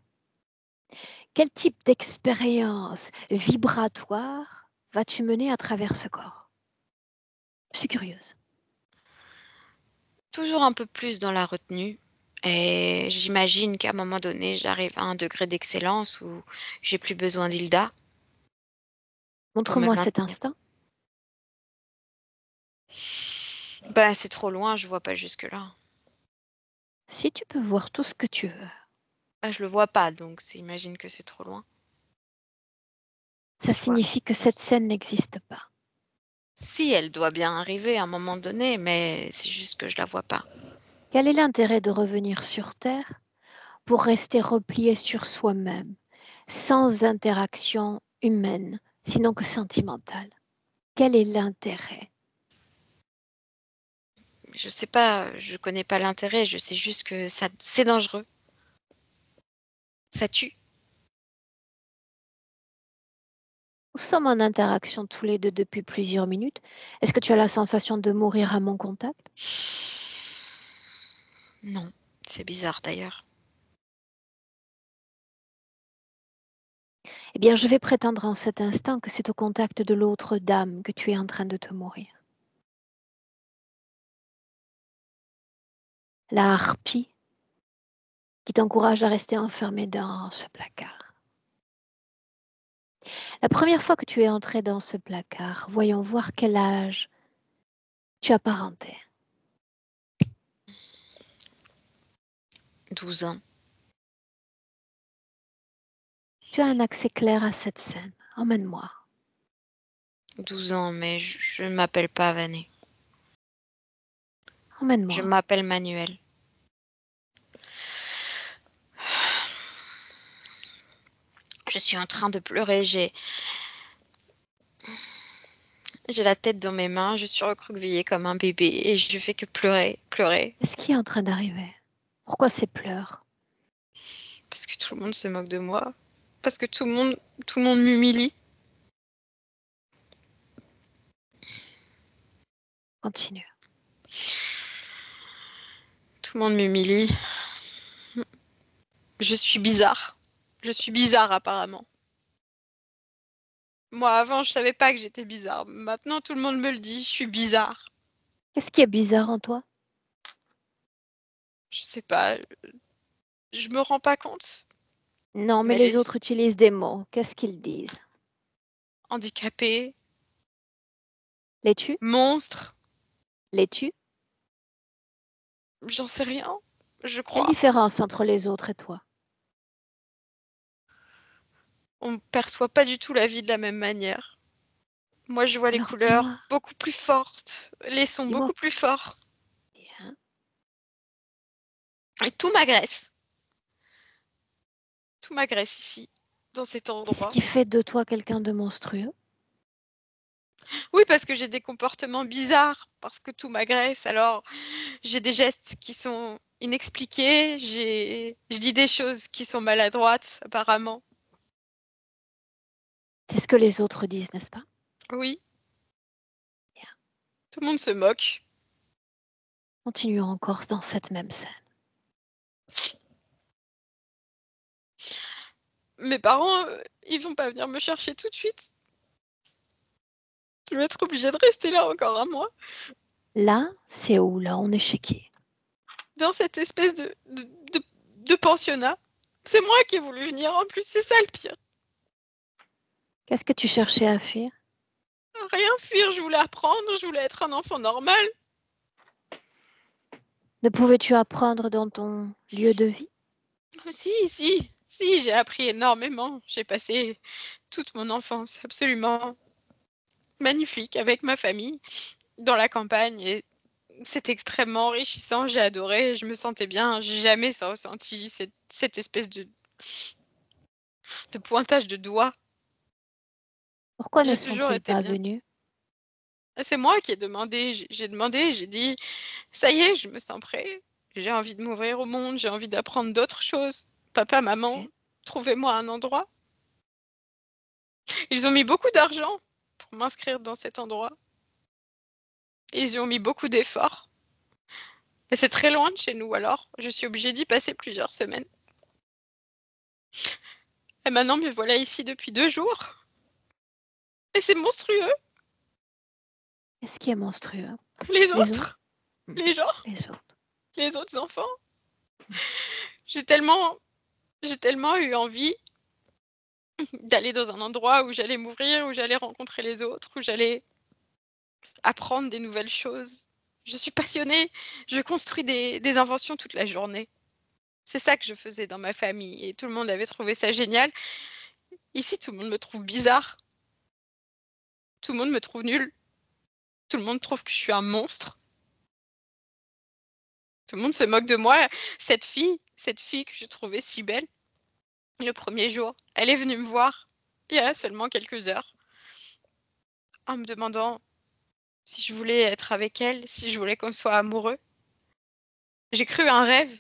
A: Quel type d'expérience vibratoire vas-tu mener à travers ce corps? Je suis curieuse.
C: Toujours un peu plus dans la retenue. Et j'imagine qu'à un moment donné, j'arrive à un degré d'excellence où j'ai plus besoin d'Hilda pour me
A: Montre-moi cet
C: maintenir.
A: instant.
C: Ben, c'est trop loin, je vois pas jusque-là.
A: Si tu peux voir tout ce que tu veux,
C: Ben, je le vois pas, donc j'imagine que c'est trop loin.
A: ça
C: Je vois.
A: signifie que cette scène n'existe pas.
C: Si, elle doit bien arriver à un moment donné, mais c'est juste que je la vois pas.
A: Quel est l'intérêt de revenir sur Terre pour rester replié sur soi-même, sans interaction humaine, sinon que sentimentale? Quel est l'intérêt?
C: Je sais pas, je connais pas l'intérêt, je sais juste que c'est dangereux. Ça tue.
A: Nous sommes en interaction tous les deux depuis plusieurs minutes. Est-ce que tu as la sensation de mourir à mon contact?
C: Non, c'est bizarre d'ailleurs.
A: Eh bien, je vais prétendre en cet instant que c'est au contact de l'autre dame que tu es en train de te mourir. La harpie qui t'encourage à rester enfermé dans ce placard. La première fois que tu es entré dans ce placard, voyons voir quel âge tu apparentais.
C: 12 ans.
A: Tu as un accès clair à cette scène. Emmène-moi.
C: 12 ans, mais je ne m'appelle pas Vané. Je
A: Emmène-moi.
C: m'appelle Manuel. Je suis en train de pleurer, j'ai la tête dans mes mains, je suis recroquevillée comme un bébé et je fais que pleurer, pleurer.
A: Qu'est-ce qui est en train d'arriver? Pourquoi ces pleurs?
C: Parce que tout le monde se moque de moi. Parce que tout le monde m'humilie.
A: Continue.
C: Tout le monde m'humilie. Je suis bizarre. Je suis bizarre apparemment. Moi avant je savais pas que j'étais bizarre. Maintenant tout le monde me le dit, je suis bizarre.
A: Qu'est-ce qui est bizarre en toi?
C: Je sais pas, je me rends pas compte.
A: Non, mais
C: Mais
A: les autres utilisent des mots. Qu'est-ce qu'ils disent?
C: handicapé,
A: Les-tu?
C: monstre,
A: Les-tu?
C: j'en sais rien, je
A: Quelle
C: crois.
A: différence entre les autres et toi?
C: On perçoit pas du tout la vie de la même manière. Moi je vois les
A: Alors
C: couleurs
A: dis-moi,
C: beaucoup plus fortes, les sons
A: dis-moi
C: beaucoup plus forts.
A: bien.
C: Et tout m'agresse. Tout m'agresse ici, dans cet
A: Qu'est-ce
C: endroit.
A: qui fait de toi quelqu'un de monstrueux?
C: Oui, parce que j'ai des comportements bizarres, parce que tout m'agresse. Alors, j'ai des gestes qui sont inexpliqués, je dis des choses qui sont maladroites, apparemment.
A: C'est ce que les autres disent, n'est-ce pas?
C: Oui,
A: Bien.
C: tout le monde se moque.
A: Continuons encore dans cette même scène.
C: Mes parents, ils vont pas venir me chercher tout de suite. Je vais être obligée de rester là encore un mois,
A: Là, c'est où? Là, on est chez qui?
C: dans cette espèce de pensionnat. C'est moi qui ai voulu venir en plus, c'est ça le pire.
A: Qu'est-ce que tu cherchais à fuir?
C: Rien fuir, je voulais apprendre, je voulais être un enfant normal.
A: Ne pouvais-tu apprendre dans ton lieu de vie?
C: Si, j'ai appris énormément. J'ai passé toute mon enfance absolument magnifique avec ma famille dans la campagne et c'est extrêmement enrichissant. J'ai adoré, je me sentais bien. J'ai jamais ressenti cette espèce de pointage de doigt.
A: Pourquoi ne
C: J'ai toujours
A: sont-ils
C: été
A: pas
C: bien.
A: venus?
C: C'est moi qui ai demandé. J'ai demandé, j'ai dit, ça y est, je me sens prêt. J'ai envie de m'ouvrir au monde, j'ai envie d'apprendre d'autres choses. Papa, maman,
A: Ok.
C: trouvez-moi un endroit. Ils ont mis beaucoup d'argent pour m'inscrire dans cet endroit. Ils y ont mis beaucoup d'efforts. Et c'est très loin de chez nous, alors je suis obligée d'y passer plusieurs semaines. Et maintenant, me voilà ici depuis 2 jours. Et c'est monstrueux.
A: Qu'est-ce qui est monstrueux?
C: Les
A: Les autres?
C: autres, les gens,
A: Les autres.
C: les autres enfants. J'ai tellement eu envie d'aller dans un endroit où j'allais m'ouvrir, où j'allais rencontrer les autres, où j'allais apprendre des nouvelles choses. Je suis passionnée, je construis des inventions toute la journée. C'est ça que je faisais dans ma famille et tout le monde avait trouvé ça génial. Ici, tout le monde me trouve bizarre. Tout le monde me trouve nulle. Tout le monde trouve que je suis un monstre. Tout le monde se moque de moi. Cette fille que je trouvais si belle, le premier jour, elle est venue me voir il y a seulement quelques heures en me demandant si je voulais être avec elle, si je voulais qu'on soit amoureux. J'ai cru un rêve.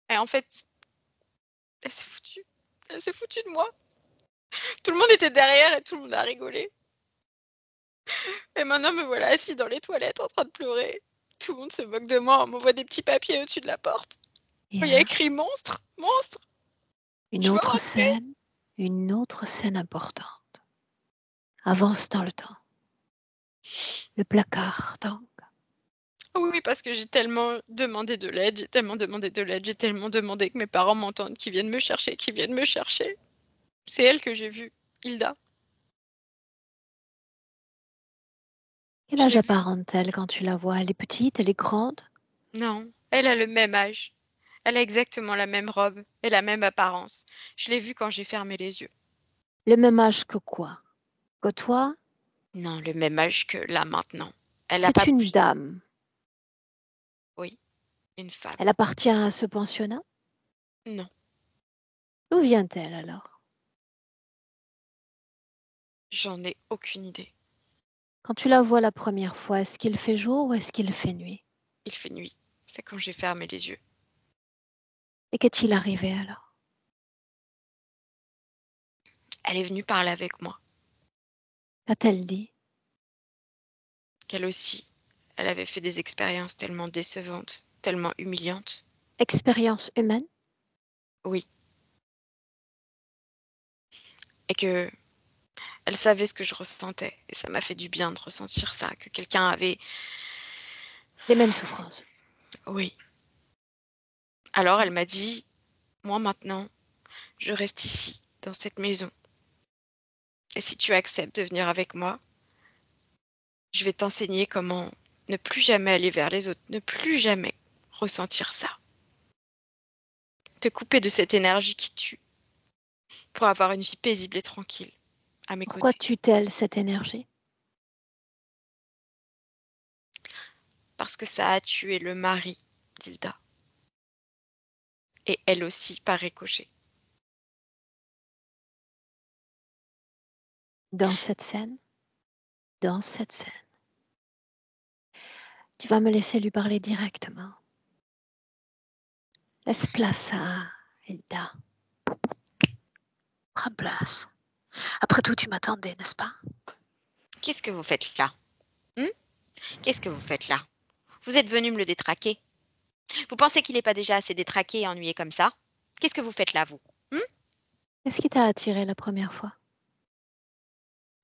C: Et en fait, elle s'est foutue. Elle s'est foutue de moi. Tout le monde était derrière et tout le monde a rigolé. Et maintenant, me voilà assis dans les toilettes en train de pleurer. Tout le monde se moque de moi. On m'envoie des petits papiers au-dessus de la porte. Il y a
A: Yeah.
C: écrit monstre, monstre.
A: Une
C: Je veux
A: autre
C: rentrer.
A: scène importante. Avance dans le temps. Le placard, donc.
C: Oui, parce que j'ai tellement demandé de l'aide, j'ai tellement demandé que mes parents m'entendent, qu'ils viennent me chercher, qu'ils viennent me chercher. C'est elle que j'ai vue, Hilda.
A: Quel
C: Je
A: âge
C: l'ai vue.
A: apparente-t-elle quand tu la vois? Elle est petite, elle est grande?
C: Non, elle a le même âge. Elle a exactement la même robe et la même apparence. Je l'ai vue quand j'ai fermé les yeux.
A: Le même âge que quoi? Que toi?
C: Non, le même âge que là maintenant. Elle n'a
A: C'est
C: pas
A: une
C: bougé.
A: dame.
C: Oui, une femme.
A: Elle appartient à ce pensionnat?
C: Non,
A: D'où vient-elle alors?
C: j'en ai aucune idée.
A: Quand tu la vois la première fois, est-ce qu'il fait jour ou est-ce qu'il fait nuit?
C: Il fait nuit. C'est quand j'ai fermé les yeux.
A: Et qu'est-il arrivé alors?
C: Elle est venue parler avec moi.
A: Qu'a-t-elle dit?
C: Qu'elle aussi, elle avait fait des expériences tellement décevantes, tellement humiliantes.
A: Expérience humaine?
C: Oui. Et que elle savait ce que je ressentais. Et ça m'a fait du bien de ressentir ça, que quelqu'un avait...
A: Les mêmes souffrances.
C: Oui. Alors elle m'a dit, moi maintenant, je reste ici, dans cette maison. Et si tu acceptes de venir avec moi, je vais t'enseigner comment ne plus jamais aller vers les autres, ne plus jamais ressentir ça. Te couper de cette énergie qui tue pour avoir une vie paisible et tranquille à mes
A: Pourquoi
C: côtés.
A: tue-t-elle cette énergie?
C: Parce que ça a tué le mari d'Hilda. Et elle aussi par ricochet.
A: Dans cette scène? Dans cette scène. Tu vas me laisser lui parler directement. Laisse place à Hilda. Prends place. Après tout, tu m'attendais, n'est-ce pas?
C: Qu'est-ce que vous faites là? Qu'est-ce que vous faites là? Vous êtes venu me le détraquer. Vous pensez qu'il n'est pas déjà assez détraqué et ennuyé comme ça? Qu'est-ce que vous faites là, vous?
A: Qu'est-ce qui t'a attiré la première fois?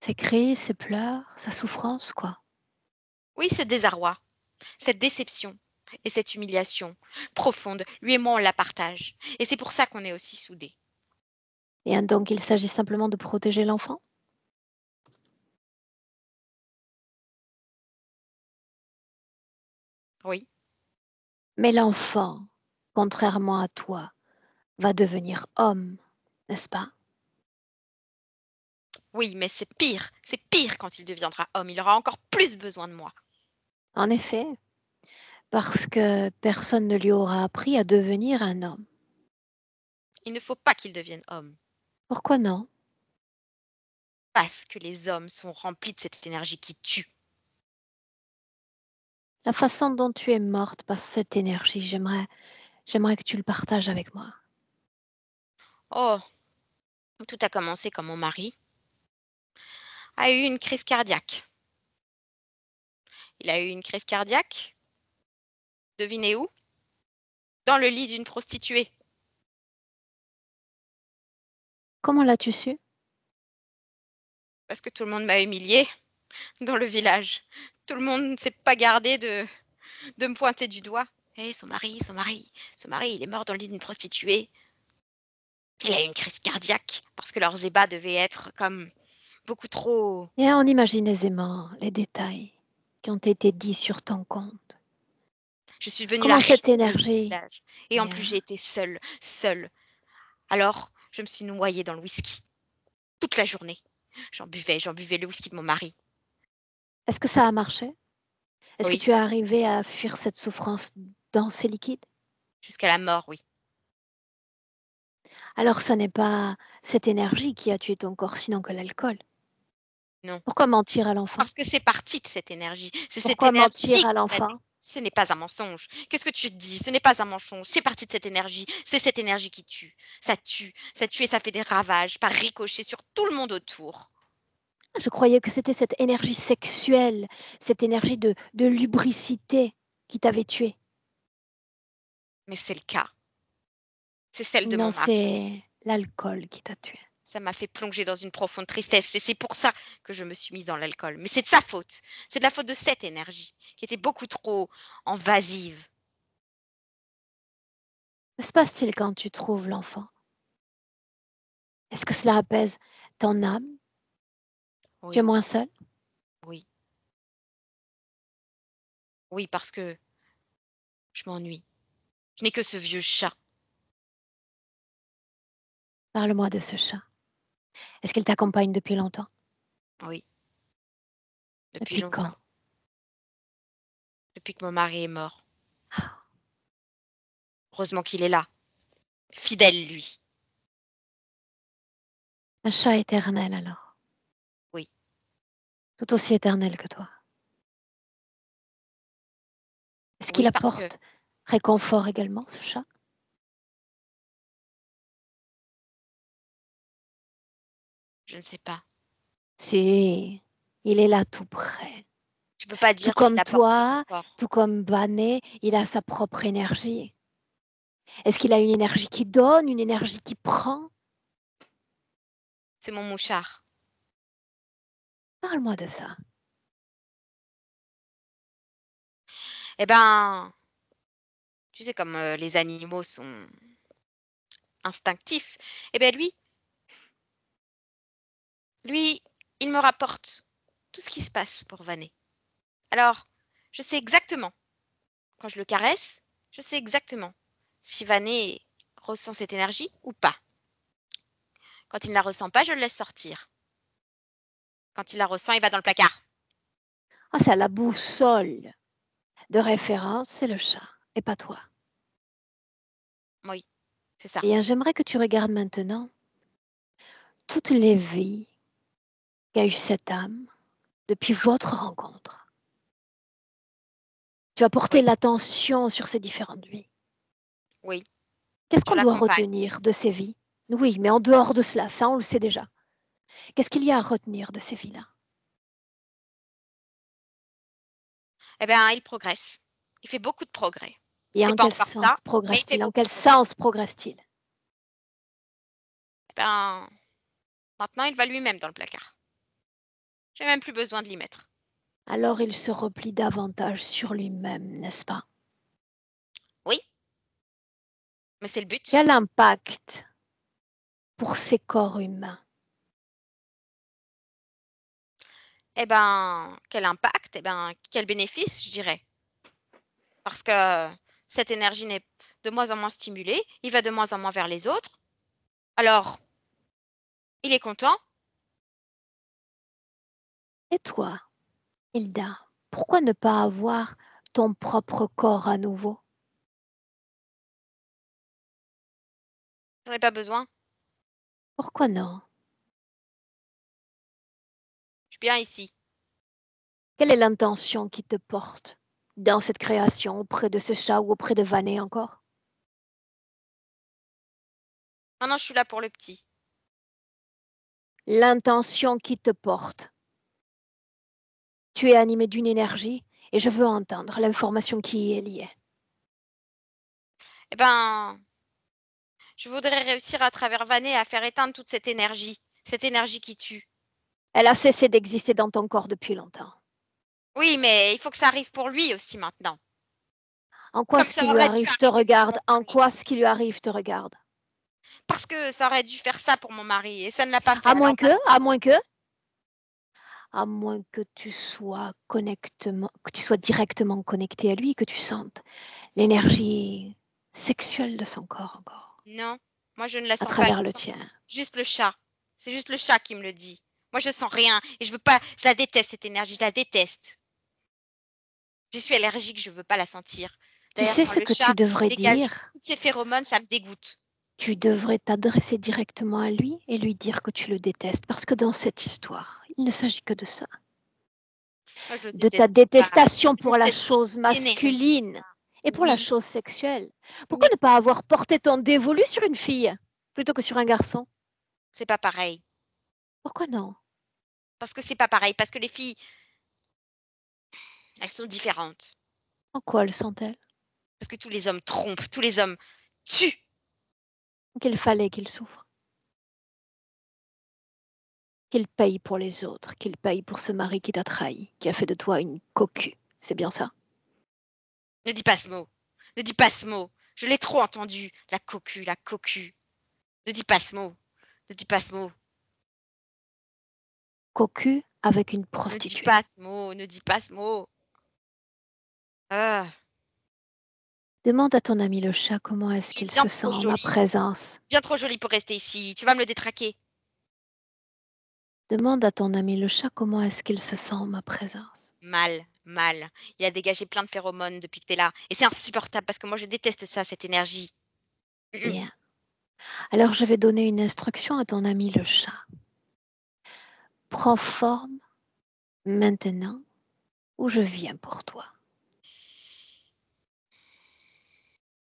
A: Ses cris, ses pleurs, sa souffrance, quoi.
C: Oui, ce désarroi, cette déception et cette humiliation profonde, lui et moi, on la partage. Et c'est pour ça qu'on est aussi soudés.
A: Et donc, il s'agit simplement de protéger l'enfant?
C: Oui.
A: Mais l'enfant, contrairement à toi, va devenir homme, n'est-ce pas?
C: Oui, mais c'est pire quand il deviendra homme. Il aura encore plus besoin de moi.
A: En effet, parce que personne ne lui aura appris à devenir un homme.
C: Il ne faut pas qu'il devienne homme.
A: Pourquoi non?
C: Parce que les hommes sont remplis de cette énergie qui tue.
A: La façon dont tu es morte par cette énergie, j'aimerais que tu le partages avec moi.
C: Oh, tout a commencé quand mon mari a eu une crise cardiaque. Il a eu une crise cardiaque, devinez où? Dans le lit d'une prostituée.
A: Comment l'as-tu su?
C: Parce que tout le monde m'a humiliée dans le village. Tout le monde ne s'est pas gardé de me pointer du doigt. Hé, son mari, il est mort dans le lit d'une prostituée. Il a eu une crise cardiaque parce que leurs ébats devaient être comme beaucoup trop...
A: Et on imagine aisément les détails qui ont été dits sur ton compte.
C: Je suis devenue la
A: Comment cette
C: risée du
A: énergie,
C: village. Et en plus,
A: yeah,
C: j'ai été seule. Alors, je me suis noyée dans le whisky toute la journée. J'en buvais le whisky de mon mari.
A: est-ce que ça a marché? Est-ce que
C: Oui,
A: tu es arrivé à fuir cette souffrance dans ces liquides?
C: jusqu'à la mort, oui.
A: Alors ce n'est pas cette énergie qui a tué ton corps, sinon que l'alcool.
C: Non.
A: Pourquoi mentir à l'enfant?
C: Parce que c'est parti de cette énergie. C'est cette
A: Pourquoi mentir
C: énergie
A: à
C: qui va
A: l'enfant?
C: Ce n'est pas un mensonge. Qu'est-ce que tu te dis? Ce n'est pas un mensonge. C'est parti de cette énergie. C'est cette énergie qui tue. Ça tue. Ça tue et ça fait des ravages par ricochet sur tout le monde autour.
A: Je croyais que c'était cette énergie sexuelle, cette énergie de lubricité qui t'avait tué.
C: Mais c'est le cas. C'est celle de
A: Non,
C: mon mari.
A: c'est l'alcool qui t'a tué.
C: Ça m'a fait plonger dans une profonde tristesse et c'est pour ça que je me suis mise dans l'alcool. Mais c'est de sa faute. C'est de la faute de cette énergie qui était beaucoup trop invasive.
A: Que se passe-t-il quand tu trouves l'enfant? Est-ce que cela apaise ton âme? Tu es
C: Oui,
A: moins seul?
C: oui, oui, parce que je m'ennuie. Je n'ai que ce vieux chat.
A: Parle-moi de ce chat. Est-ce qu'il t'accompagne depuis longtemps?
C: Oui, depuis
A: Depuis quand?
C: longtemps. Depuis que mon mari est mort.
A: Ah,
C: Heureusement qu'il est là. Fidèle, lui.
A: un chat éternel alors,
C: Oui,
A: tout aussi éternel que toi. Est-ce qu'il
C: oui, parce que
A: apporte réconfort également, ce chat?
C: je ne sais pas.
A: Si, il est là tout près.
C: Je ne peux pas
A: Tout
C: dire s'il
A: comme
C: apporte
A: toi,
C: réconfort.
A: tout comme Banet, il a sa propre énergie. Est-ce qu'il a une énergie qui donne, une énergie qui prend?
C: C'est mon mouchard.
A: Parle-moi de ça.
C: Eh ben, tu sais, comme les animaux sont instinctifs, eh bien lui, il me rapporte tout ce qui se passe pour Vanet. Alors, je sais exactement, quand je le caresse, je sais exactement si Vanet ressent cette énergie ou pas. Quand il ne la ressent pas, je le laisse sortir. Quand il la ressent, il va dans le placard.
A: Ah, c'est la boussole de référence, c'est le chat, et pas toi.
C: Oui, c'est ça.
A: Bien, j'aimerais que tu regardes maintenant toutes les vies qu'a eu cette âme depuis votre rencontre. Tu as porté
C: Oui,
A: l'attention sur ces différentes vies.
C: oui,
A: Qu'est-ce
C: je
A: qu'on doit
C: l'accompagne.
A: retenir de ces vies? Oui, mais en dehors de cela, ça on le sait déjà. Qu'est-ce qu'il y a à retenir de ces vies-là?
C: Eh bien, il progresse. Il fait beaucoup de progrès.
A: Et
C: C'est
A: en
C: pas
A: quel
C: encore ça,
A: sens
C: mais il fait
A: progresse-t-il? En
C: beaucoup
A: quel
C: de progrès.
A: sens progresse-t-il?
C: Eh ben, maintenant, il va lui-même dans le placard. J'ai même plus besoin de l'y mettre.
A: Alors il se replie davantage sur lui-même, n'est-ce pas?
C: Oui, mais c'est le but.
A: Quel impact pour ces corps humains?
C: Eh ben, quel impact? Eh ben, quel bénéfice, je dirais. Parce que cette énergie n'est de moins en moins stimulée, il va de moins en moins vers les autres. Alors, il est content.
A: Et toi, Hilda, pourquoi ne pas avoir ton propre corps à nouveau?
C: J'en ai pas besoin.
A: Pourquoi non?
C: Je suis bien ici.
A: Quelle est l'intention qui te porte dans cette création auprès de ce chat ou auprès de Vanet encore?
C: Maintenant, je suis là pour le petit.
A: L'intention qui te porte. Tu es animé d'une énergie et je veux entendre l'information qui y est liée.
C: Eh ben, je voudrais réussir à travers Vanet à faire éteindre toute cette énergie qui tue.
A: Elle a cessé d'exister dans ton corps depuis longtemps.
C: Oui, mais il faut que ça arrive pour lui aussi maintenant.
A: En quoi
C: Comme
A: ce
C: ça
A: qui lui
C: aurait dû
A: arrive te
C: arriver pour
A: regarde?
C: mon
A: En
C: mari.
A: quoi ce qui lui arrive te regarde?
C: Parce que ça aurait dû faire ça pour mon mari et ça ne l'a pas fait.
A: À
C: Alors
A: moins que, à moins que, à moins que tu sois que tu sois directement connecté à lui, que tu sentes l'énergie sexuelle de son corps encore,
C: non, moi je ne la
A: à
C: sens pas,
A: travers
C: je
A: le
C: sens
A: tien.
C: juste le chat. C'est juste le chat qui me le dit. Moi je sens rien et je veux pas, je la déteste cette énergie, je la déteste. Je suis allergique, je veux pas la sentir.
A: Tu
C: D'ailleurs,
A: sais
C: quand
A: ce
C: le
A: que tu
C: chat
A: devrais
C: dégage
A: dire?
C: toutes ses phéromones, ça me dégoûte.
A: Tu devrais t'adresser directement à lui et lui dire que tu le détestes, parce que dans cette histoire, il ne s'agit que de ça.
C: Moi, je le
A: De ta
C: déteste pas.
A: détestation
C: Je
A: pour la
C: déteste
A: chose
C: son énergie.
A: masculine et pour la
C: Oui,
A: chose sexuelle. Pourquoi
C: mais
A: ne pas avoir porté ton dévolu sur une fille plutôt que sur un garçon?
C: c'est pas pareil.
A: Pourquoi non?
C: Parce que c'est pas pareil. Parce que les filles, elles sont différentes.
A: En quoi le sont-elles?
C: Parce que tous les hommes trompent, tous les hommes tuent.
A: Qu'il fallait qu'il souffre. Qu'il paye pour les autres, qu'il paye pour ce mari qui t'a trahi, qui a fait de toi une cocu. C'est bien ça?
C: Ne dis pas ce mot. Ne dis pas ce mot. Je l'ai trop entendu. La cocu, la cocu. Ne dis pas ce mot. Ne dis pas ce mot.
A: Cocu avec une
C: Ne dis
A: prostituée.
C: pas ce mot. Ne dis pas ce mot. Ah,
A: Demande à ton ami le chat comment est-ce
C: tu es
A: qu'il
C: bien
A: se sent
C: trop
A: en ma
C: jolie.
A: présence.
C: Bien trop jolie pour rester ici. Tu vas me le détraquer.
A: Demande à ton ami le chat comment est-ce qu'il se sent en ma présence.
C: Mal, mal. Il a dégagé plein de phéromones depuis que t'es là. Et c'est insupportable parce que moi, je déteste ça, cette énergie.
A: Bien. Alors je vais donner une instruction à ton ami le chat. Prends forme maintenant ou je viens pour toi.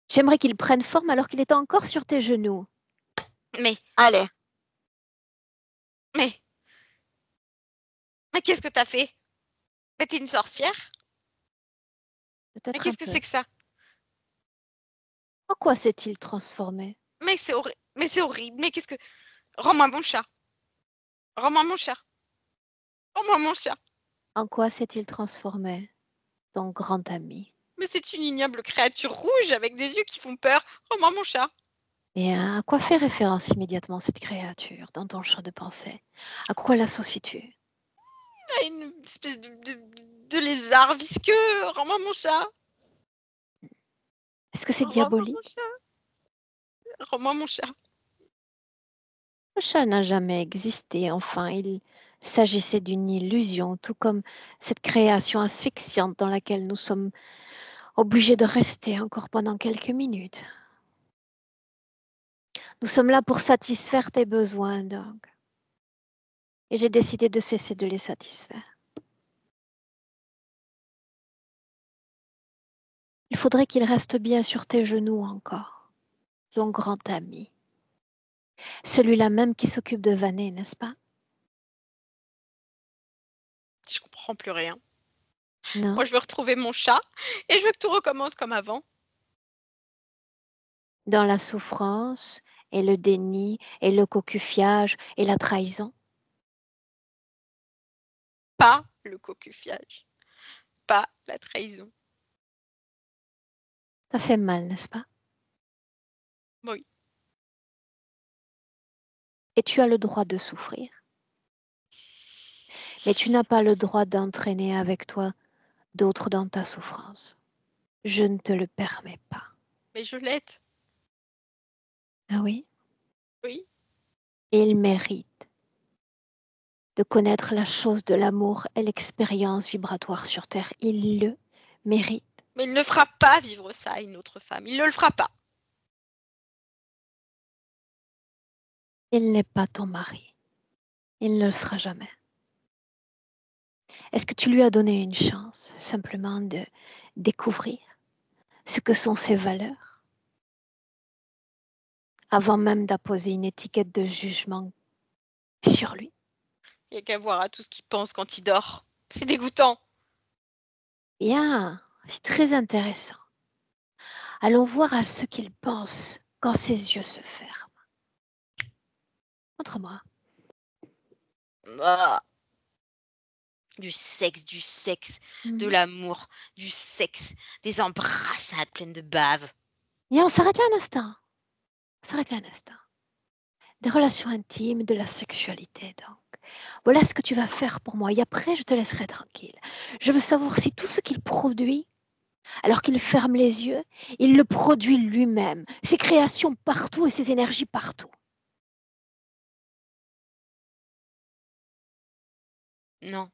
A: J'aimerais qu'il prenne forme alors qu'il est encore sur tes genoux.
C: Mais,
A: Allez.
C: mais, mais qu'est-ce que t'as fait? Mais t'es une sorcière? Mais
A: Peut-être un
C: qu'est-ce que
A: peu.
C: c'est que ça?
A: En quoi s'est-il transformé?
C: Mais c'est horrible. Mais c'est horrible. Mais qu'est-ce que... Rends-moi mon chat. Rends-moi mon chat. Rends-moi mon chat.
A: En quoi s'est-il transformé, ton grand ami?
C: Mais c'est une ignoble créature rouge avec des yeux qui font peur. Rends-moi mon chat.
A: Et à quoi fait référence immédiatement cette créature dans ton champ de pensée? À quoi l'associes-tu?
C: Ah, une espèce de lézard visqueux. Rends-moi mon chat.
A: Est-ce que c'est
C: Rends-moi mon
A: diabolique?
C: chat. Rends-moi mon chat.
A: Le chat n'a jamais existé, enfin, il s'agissait d'une illusion, tout comme cette création asphyxiante dans laquelle nous sommes obligés de rester encore pendant quelques minutes. Nous sommes là pour satisfaire tes besoins, donc. Et j'ai décidé de cesser de les satisfaire. Il faudrait qu'il reste bien sur tes genoux encore, ton grand ami. Celui-là même qui s'occupe de Vanet, n'est-ce pas?
C: Je comprends plus rien.
A: Non?
C: Moi, je veux retrouver mon chat et je veux que tout recommence comme avant.
A: Dans la souffrance et le déni et le cocufiage et la trahison.
C: Pas le cocufiage. Pas la trahison.
A: Ça fait mal, n'est-ce pas?
C: Oui.
A: Et tu as le droit de souffrir. Mais tu n'as pas le droit d'entraîner avec toi d'autres dans ta souffrance. Je ne te le permets pas.
C: Mais je l'aide.
A: Ah oui?
C: Oui.
A: Et il mérite de connaître la chose de l'amour et l'expérience vibratoire sur Terre. Il le mérite.
C: Mais il ne fera pas vivre ça à une autre femme. Il ne le fera pas.
A: Il n'est pas ton mari. Il ne le sera jamais. Est-ce que tu lui as donné une chance simplement de découvrir ce que sont ses valeurs avant même d'apposer une étiquette de jugement sur lui?
C: Il n'y a qu'à voir à tout ce qu'il pense quand il dort. C'est dégoûtant.
A: Bien, c'est très intéressant. Allons voir à ce qu'il pense quand ses yeux se ferment. Montre-moi.
C: Ah. Du sexe, de
A: Mhm.
C: l'amour, du sexe, des embrassades pleines de bave.
A: Et on s'arrête là un instant. On s'arrête là un instant. Des relations intimes, de la sexualité donc. Voilà ce que tu vas faire pour moi et après je te laisserai tranquille. Je veux savoir si tout ce qu'il produit, alors qu'il ferme les yeux, il le produit lui-même, ses créations partout et ses énergies partout.
C: Non,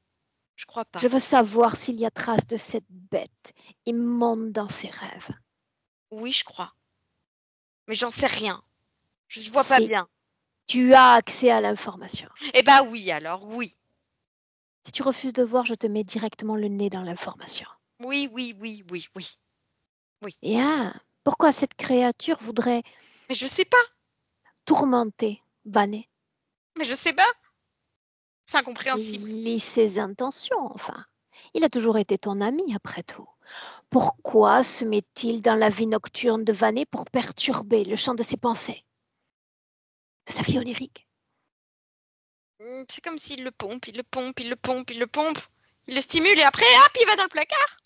C: je crois pas.
A: Je veux savoir s'il y a trace de cette bête immonde dans ses rêves.
C: Oui, je crois. Mais j'en sais rien. Je vois pas bien.
A: Tu as accès à l'information.
C: Eh ben oui, alors oui.
A: Si tu refuses de voir, je te mets directement le nez dans l'information.
C: Oui.
A: Et pourquoi cette créature voudrait
C: Mais je sais pas.
A: tourmenter Vanet?
C: Mais je sais pas. C'est incompréhensible.
A: Lis ses intentions, enfin. Il a toujours été ton ami, après tout. Pourquoi se met-il dans la vie nocturne de Vanet pour perturber le champ de ses pensées? De sa vie onirique?
C: C'est comme s'il le pompe, il le pompe. Il le stimule et après, hop, il va dans le placard.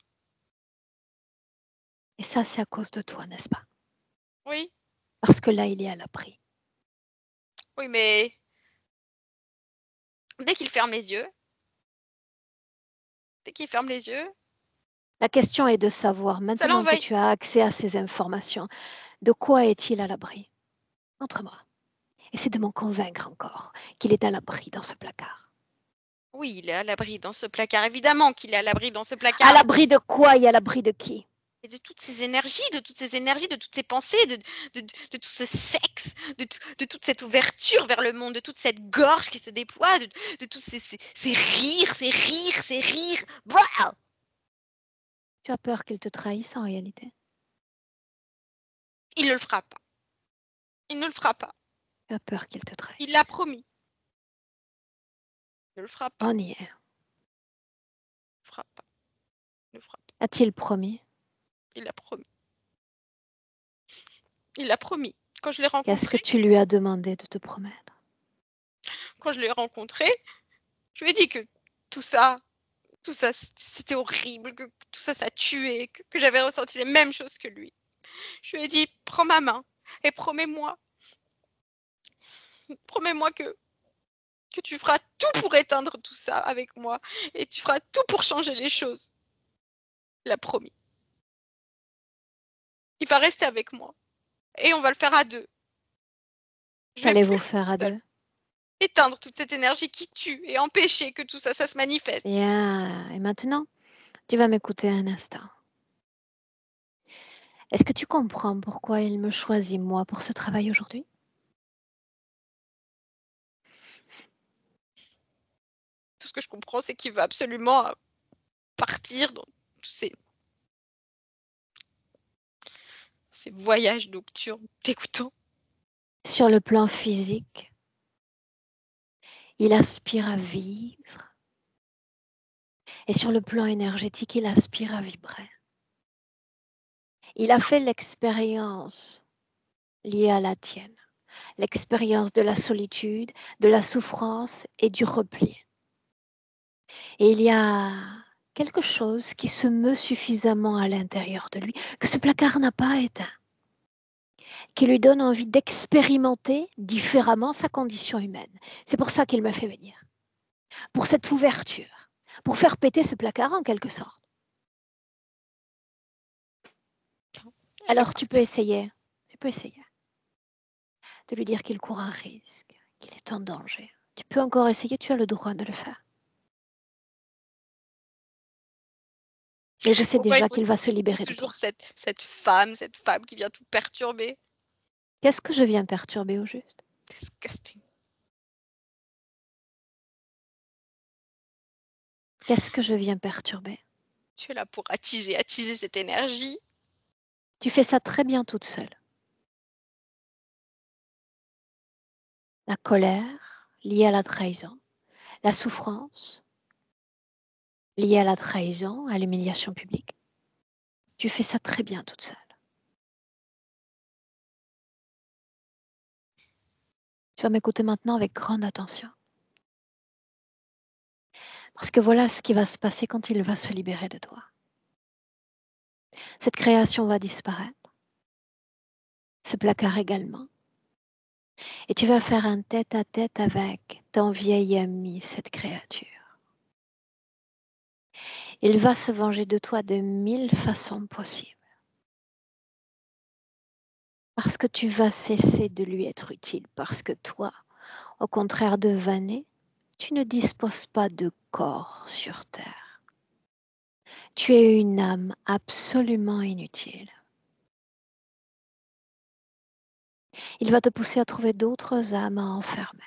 A: Et ça, c'est à cause de toi, n'est-ce pas?
C: Oui.
A: Parce que là, il est à l'abri.
C: Oui, mais dès qu'il ferme les yeux,
A: La question est de savoir,
C: ça
A: maintenant que
C: l'envahit.
A: tu as accès à ces informations, de quoi est-il à l'abri? Montre-moi. Essaie de m'en convaincre encore qu'il est à l'abri dans ce placard.
C: Oui, il est à l'abri dans ce placard. Évidemment qu'il est à l'abri dans ce placard.
A: À l'abri de quoi et à l'abri de qui?
C: Et de toutes ces énergies, de toutes ces pensées, de tout ce sexe, de toute cette ouverture vers le monde, de toute cette gorge qui se déploie, de tous ces rires. Bouah.
A: Tu as peur qu'il te trahisse en réalité?
C: Il ne le fera pas. Il ne le fera pas.
A: Tu as peur qu'il te trahisse?
C: Il l'a promis. Il ne le fera pas.
A: On y est.
C: Il ne le fera pas. Il ne le fera pas.
A: A-t-il promis?
C: Il l'a promis. Il l'a promis. Quand je l'ai
A: Qu'est-ce que
C: rencontré,
A: tu lui as demandé de te promettre?
C: quand je l'ai rencontré, je lui ai dit que tout ça, c'était horrible, que tout ça, ça tuait, que j'avais ressenti les mêmes choses que lui. Je lui ai dit, prends ma main et promets-moi que tu feras tout pour éteindre tout ça avec moi et tu feras tout pour changer les choses. Il a promis. Il va rester avec moi et on va le faire à deux. Je vais
A: Qu'allez-vous
C: plus
A: faire à
C: seule.
A: deux?
C: Éteindre toute cette énergie qui tue et empêcher que tout ça, ça se manifeste.
A: Bien. Et maintenant, tu vas m'écouter un instant. Est-ce que tu comprends pourquoi il me choisit, moi, pour ce travail aujourd'hui?
C: Tout ce que je comprends, c'est qu'il veut absolument partir dans tous ces voyages nocturnes dégoûtants.
A: Sur le plan physique, il aspire à vivre. Et sur le plan énergétique, il aspire à vibrer. Il a fait l'expérience liée à la tienne, l'expérience de la solitude, de la souffrance et du repli. Et il y a quelque chose qui se meut suffisamment à l'intérieur de lui que ce placard n'a pas éteint, qui lui donne envie d'expérimenter différemment sa condition humaine. C'est pour ça qu'il m'a fait venir, pour cette ouverture, pour faire péter ce placard en quelque sorte. Alors tu peux essayer de lui dire qu'il court un risque, qu'il est en danger. Tu peux encore essayer, tu as le droit de le faire. Mais je sais
C: Pourquoi
A: déjà
C: il faut
A: qu'il va se libérer de toi.
C: toujours cette femme qui vient tout perturber?
A: Qu'est-ce que je viens perturber au juste?
C: Disgusting.
A: Qu'est-ce que je viens perturber?
C: Tu es là pour attiser cette énergie.
A: Tu fais ça très bien toute seule. La colère liée à la trahison, la souffrance liée à la trahison, à l'humiliation publique. Tu fais ça très bien toute seule. Tu vas m'écouter maintenant avec grande attention. Parce que voilà ce qui va se passer quand il va se libérer de toi. Cette création va disparaître, ce placard également. Et tu vas faire un tête-à-tête avec ton vieil ami, cette créature. Il va se venger de toi de 1000 façons possibles. Parce que tu vas cesser de lui être utile, parce que toi, au contraire de Vanet, tu ne disposes pas de corps sur terre. Tu es une âme absolument inutile. il va te pousser à trouver d'autres âmes à enfermer.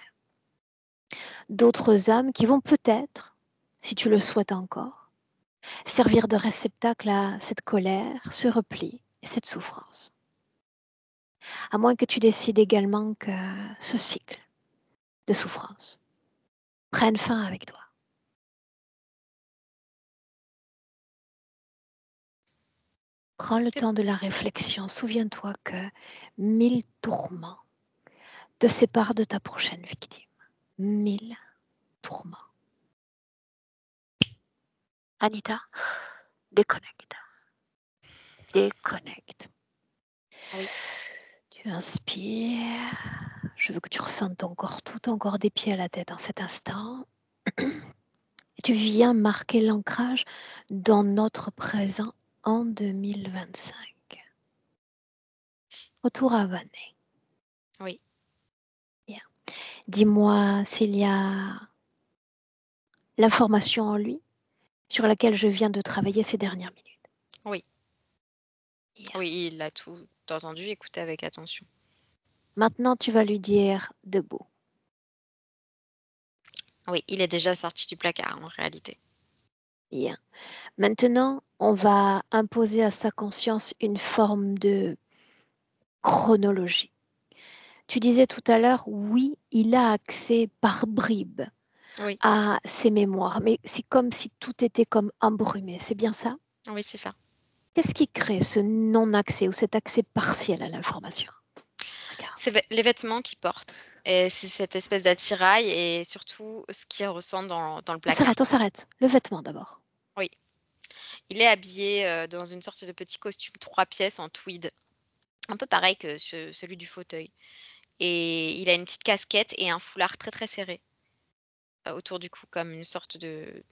A: D'autres âmes qui vont peut-être, si tu le souhaites encore, servir de réceptacle à cette colère, ce repli et cette souffrance. À moins que tu décides également que ce cycle de souffrance prenne fin avec toi. Prends le temps de la réflexion. Souviens-toi que 1000 tourments te séparent de ta prochaine victime. 1000 tourments. Anita, déconnecte. Déconnecte.
C: Oui.
A: Tu inspires. Je veux que tu ressentes ton corps, tout ton corps des pieds à la tête en cet instant. Et tu viens marquer l'ancrage dans notre présent en 2025. Retour à Vannes.
C: Oui.
A: Bien. Dis-moi s'il y a l'information en lui sur laquelle je viens de travailler ces dernières minutes.
C: Oui.
A: Bien.
C: Oui, il a tout entendu, écouté avec attention.
A: Maintenant, tu vas lui dire debout.
C: Oui, il est déjà sorti du placard en réalité.
A: Bien. Maintenant, on va imposer à sa conscience une forme de chronologie. Tu disais tout à l'heure, oui, il a accès par bribes
C: Oui.
A: à ses mémoires, mais c'est comme si tout était comme embrumé, c'est bien ça?
C: Oui, c'est ça.
A: Qu'est-ce qui crée ce non-accès ou cet accès partiel à l'information? Regarde.
C: C'est les vêtements qu'il porte. Et c'est cette espèce d'attirail et surtout ce qu'il ressent dans le placard.
A: On s'arrête. Le vêtement d'abord.
C: Oui. Il est habillé dans une sorte de petit costume 3 pièces en tweed. Un peu pareil que celui du fauteuil. Et il a une petite casquette et un foulard très, très serré autour du cou, comme une sorte de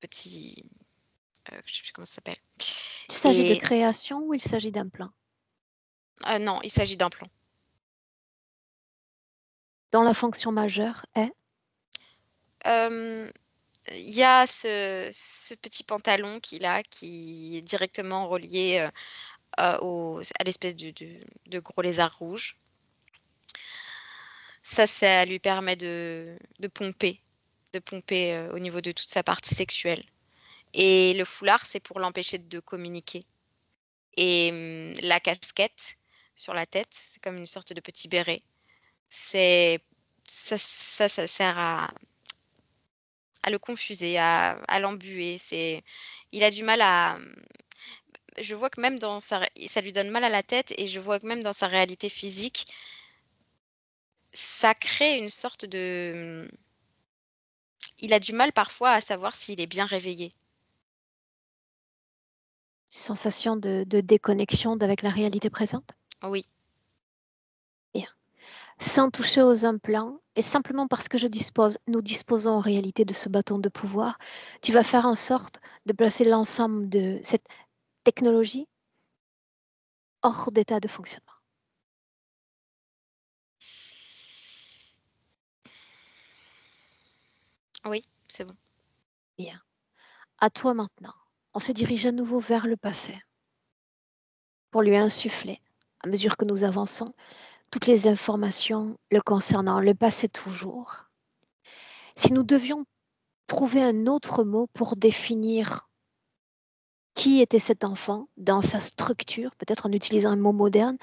C: petit. Je sais plus comment ça s'appelle.
A: Il s'agit de création ou il s'agit d'un plan?
C: Non, il s'agit d'un plan.
A: Dont la fonction majeure est?
C: Il y a ce petit pantalon qu'il a qui est directement relié à l'espèce de gros lézard rouge. Ça lui permet de pomper au niveau de toute sa partie sexuelle. Et le foulard, c'est pour l'empêcher de communiquer. Et la casquette sur la tête, c'est comme une sorte de petit béret. Ça sert à le confuser, à l'embuer. Il a du mal à. Je vois que même ça lui donne mal à la tête et je vois que même dans sa réalité physique, ça crée une sorte de. Il a du mal parfois à savoir s'il est bien réveillé.
A: Sensation de déconnexion avec la réalité présente?
C: Oui,
A: Bien. Sans toucher aux implants et simplement parce que nous disposons en réalité de ce bâton de pouvoir, tu vas faire en sorte de placer l'ensemble de cette technologie hors d'état de fonctionnement.
C: oui, c'est bon.
A: Bien. À toi maintenant. On se dirige à nouveau vers le passé pour lui insuffler, à mesure que nous avançons, toutes les informations le concernant, le passé toujours. Si nous devions trouver un autre mot pour définir qui était cet enfant dans sa structure, peut-être en utilisant un mot moderne,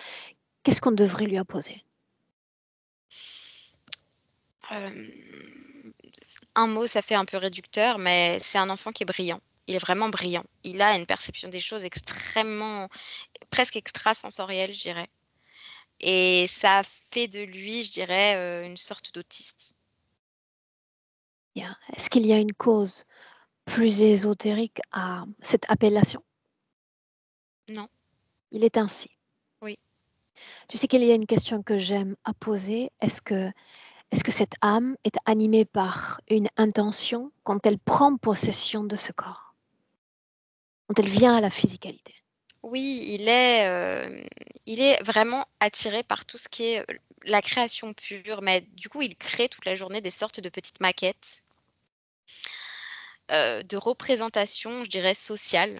A: qu'est-ce qu'on devrait lui apposer?
C: Un mot, ça fait un peu réducteur, mais c'est un enfant qui est brillant. Il est vraiment brillant. Il a une perception des choses extrêmement, presque extrasensorielle, je dirais. Et ça fait de lui, je dirais, une sorte d'autiste.
A: Bien. Est-ce qu'il y a une cause plus ésotérique à cette appellation?
C: Non?
A: Il est ainsi.
C: Oui.
A: Tu sais qu'il y a une question que j'aime à poser. Est-ce que cette âme est animée par une intention quand elle prend possession de ce corps, quand elle vient à la physicalité?
C: Oui, il est vraiment attiré par tout ce qui est, la création pure, mais du coup, il crée toute la journée des sortes de petites maquettes, de représentation, je dirais, sociale.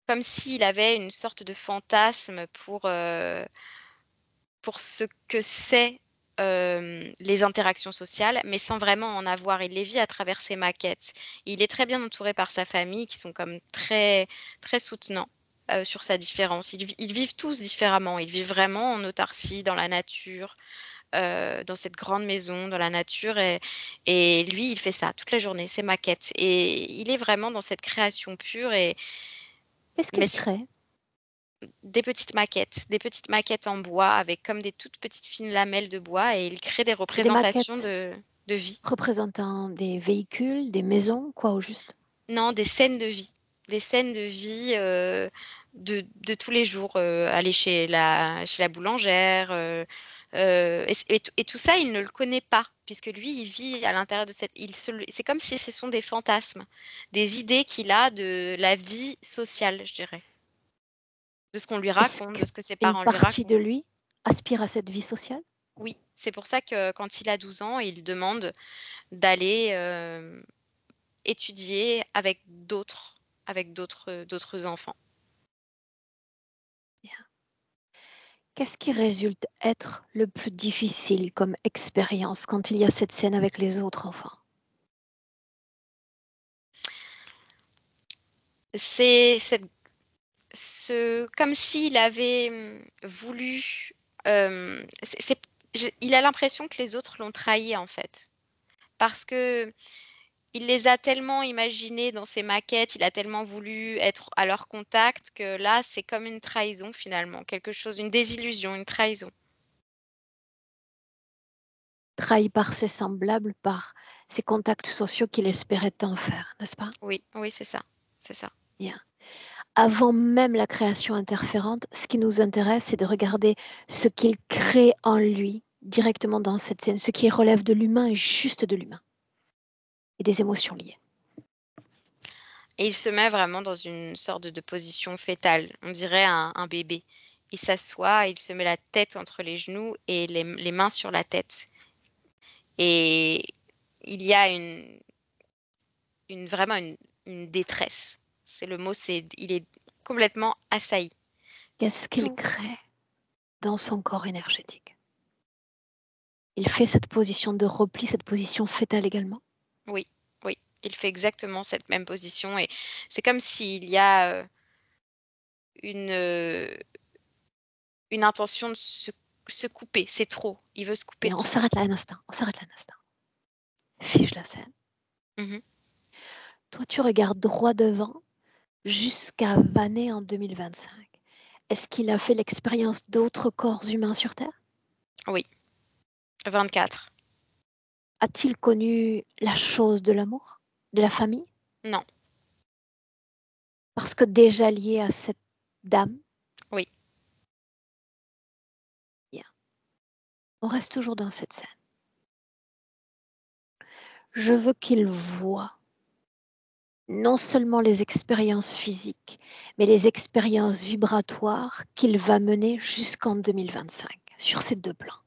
C: Comme s'il avait une sorte de fantasme pour, pour ce que c'est les interactions sociales, mais sans vraiment en avoir. Il les vit à travers ses maquettes. Il est très bien entouré par sa famille qui sont comme très, très soutenants sur sa différence. Ils vivent tous différemment. Ils vivent vraiment en autarcie, dans la nature, dans cette grande maison, dans la nature. Et lui, il fait ça toute la journée, ses maquettes. Et il est vraiment dans cette création pure.
A: Qu'est-ce
C: Mais
A: qu'il crée?
C: des petites maquettes en bois avec comme des toutes petites fines lamelles de bois et il crée des
A: Des
C: représentations
A: maquettes
C: de vie.
A: représentant des véhicules, des maisons, quoi au juste?
C: Non, des scènes de vie. Des scènes de vie de tous les jours. Aller chez la boulangère. Et tout ça, il ne le connaît pas, puisque lui, il vit à l'intérieur de cette... C'est comme si ce sont des fantasmes, des idées qu'il a de la vie sociale, je dirais. De ce qu'on lui
A: Est-ce
C: raconte, de ce que ses
A: qu'une
C: parents lui
A: partie
C: racontent.
A: de lui aspire à cette vie sociale?
C: Oui, c'est pour ça que quand il a 12 ans, il demande d'aller étudier avec d'autres enfants.
A: Bien. Qu'est-ce qui résulte être le plus difficile comme expérience quand il y a cette scène avec les autres enfants?
C: C'est comme s'il avait voulu. Il a l'impression que les autres l'ont trahi en fait, parce que il les a tellement imaginés dans ses maquettes, il a tellement voulu être à leur contact que là, c'est comme une trahison finalement, quelque chose, une désillusion, une trahison.
A: Trahi par ses semblables, par ses contacts sociaux qu'il espérait tant faire, n'est-ce pas?
C: Oui, oui, c'est ça, c'est ça.
A: Bien. Avant même la création interférente, ce qui nous intéresse, c'est de regarder ce qu'il crée en lui directement dans cette scène, ce qui relève de l'humain et juste de l'humain et des émotions liées.
C: Et il se met vraiment dans une sorte de position fétale, on dirait un bébé. Il s'assoit, il se met la tête entre les genoux et les mains sur la tête. Et il y a vraiment une détresse. C'est le mot, il est complètement assailli.
A: Qu'est-ce qu'il
C: Tout,
A: crée dans son corps énergétique? Il fait cette position de repli, cette position fétale également.
C: oui, oui, il fait exactement cette même position. Et c'est comme s'il y a une, euh, une intention de se couper. C'est trop. Il veut se couper
A: Et
C: de
A: on
C: tout ça.
A: s'arrête là un instant, on s'arrête là un instant. Fige la scène.
C: Mhm.
A: Toi, tu regardes droit devant jusqu'à Vanet en 2025. Est-ce qu'il a fait l'expérience d'autres corps humains sur Terre?
C: Oui, 24.
A: A-t-il connu la chose de l'amour, de la famille?
C: Non,
A: Parce que déjà lié à cette dame,
C: oui.
A: bien, on reste toujours dans cette scène. Je veux qu'il voie non seulement les expériences physiques, mais les expériences vibratoires qu'il va mener jusqu'en 2025 sur ces deux plans.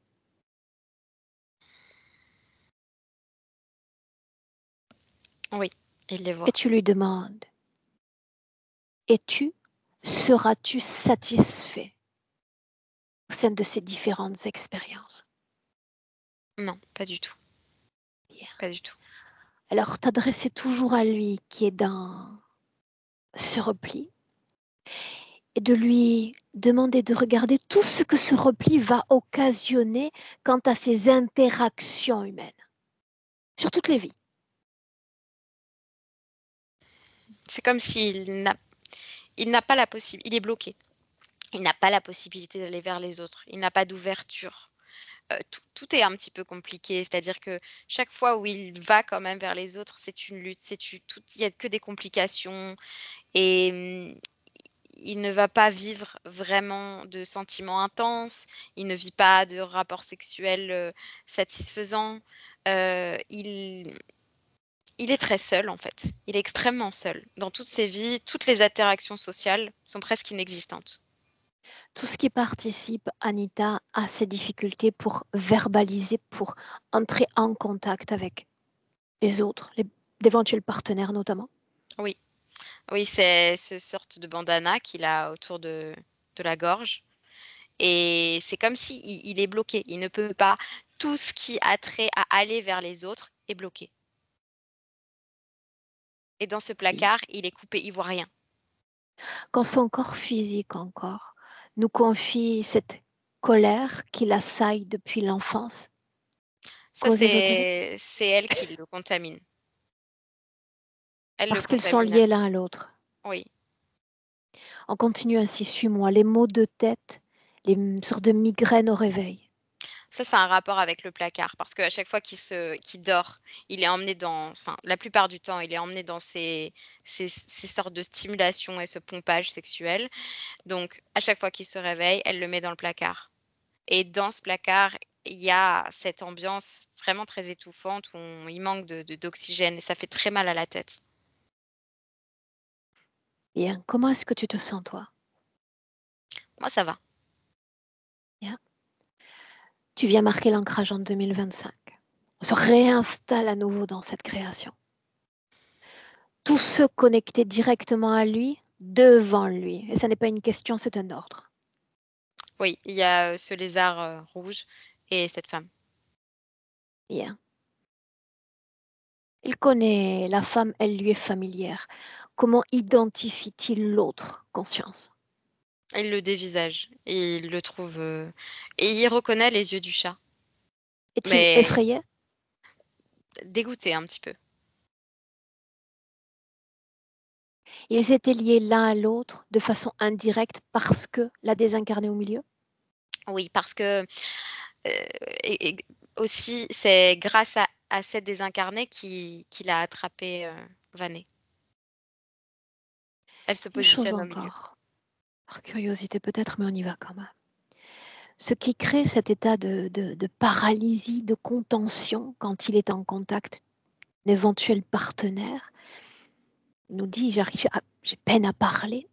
C: Oui, il les
A: Et
C: voit.
A: tu lui demandes, seras-tu satisfait au sein de ces différentes expériences?
C: Non, pas du tout.
A: Bien.
C: Pas du tout.
A: Alors t'adresser toujours à lui qui est dans ce repli et de lui demander de regarder tout ce que ce repli va occasionner quant à ses interactions humaines, sur toutes les vies.
C: C'est comme il n'a pas la possibilité. Il est bloqué. Il n'a pas la possibilité d'aller vers les autres. Il n'a pas d'ouverture. Tout est un petit peu compliqué. C'est-à-dire que chaque fois où il va quand même vers les autres, c'est une lutte. Il n'y a que des complications. Et il ne va pas vivre vraiment de sentiments intenses. Il ne vit pas de rapports sexuels satisfaisants. Il est très seul en fait. Il est extrêmement seul. Dans toutes ses vies, toutes les interactions sociales sont presque inexistantes.
A: Tout ce qui participe, Anita, à ces difficultés pour verbaliser, pour entrer en contact avec les autres, d'éventuels partenaires notamment.
C: Oui, oui, c'est ce sorte de bandana qu'il a autour de la gorge. Et c'est comme si il est bloqué. Il ne peut pas. Tout ce qui a trait à aller vers les autres est bloqué. Et dans ce placard, il est coupé, il voit rien.
A: Quand son corps physique encore nous confie cette colère qui l'assaille depuis l'enfance,
C: Ça,
A: cause ésotérique,
C: c'est elle qui le contamine. Elle le
A: parce qu'ils sont
C: contamine.
A: liés l'un à l'autre.
C: Oui.
A: On continue ainsi, suis-moi, les maux de tête, les sortes de migraines au réveil.
C: Ça, c'est un rapport avec le placard parce qu'à chaque fois qu'il dort, il est emmené enfin, la plupart du temps, il est emmené dans ces sortes de stimulation et ce pompage sexuel. Donc, à chaque fois qu'il se réveille, elle le met dans le placard. Et dans ce placard, il y a cette ambiance vraiment très étouffante où il manque d'oxygène et ça fait très mal à la tête.
A: Bien, comment est-ce que tu te sens, toi?
C: Moi, ça va.
A: Bien. Tu viens marquer l'ancrage en 2025. On se réinstalle à nouveau dans cette création. Tous ceux connectés directement à lui, devant lui. Et ça n'est pas une question, c'est un ordre.
C: Oui, il y a ce lézard rouge et cette femme.
A: Bien. Il connaît la femme, elle lui est familière. Comment identifie-t-il l'autre conscience?
C: Il le dévisage et il le trouve. Et il reconnaît les yeux du chat,
A: Est-il
C: mais
A: effrayé?
C: dégoûté un petit peu.
A: Ils étaient liés l'un à l'autre de façon indirecte parce que la désincarnée au milieu?
C: Oui, parce que et aussi, c'est grâce à cette désincarnée qu'il a attrapé Vanet. Elle se
A: Une chose
C: positionne au milieu.
A: encore, par curiosité peut-être, mais on y va quand même. Ce qui crée cet état de paralysie, de contention quand il est en contact d'éventuels partenaires, nous dit, j'ai peine à parler.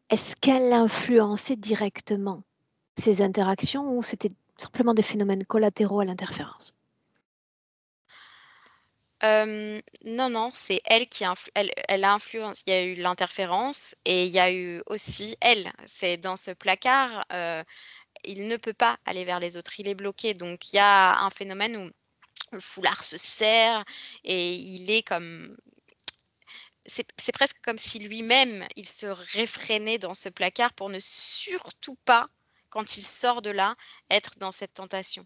A: Est-ce qu'elle influençait directement ces interactions ou c'était simplement des phénomènes collatéraux à l'interférence?
C: Non, non, c'est elle qui elle a influencé. Il y a eu l'interférence et il y a eu aussi elle. C'est dans ce placard, il ne peut pas aller vers les autres, il est bloqué. Donc il y a un phénomène où le foulard se serre et il est comme c'est presque comme si lui-même, il se réfrénait dans ce placard pour ne surtout pas, quand il sort de là, être dans cette tentation.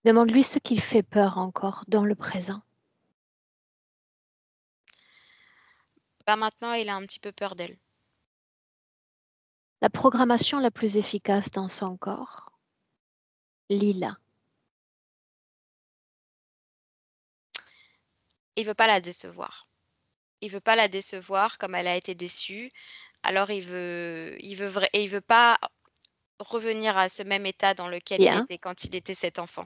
A: Demande-lui ce qui fait peur encore dans le présent.
C: Bah, maintenant, il a un petit peu peur d'elle.
A: La programmation la plus efficace dans son corps, Lila.
C: Il veut pas la décevoir. Il veut pas la décevoir comme elle a été déçue. Alors il veut pas revenir à ce même état dans lequel il
A: Bien,
C: était quand il était cet enfant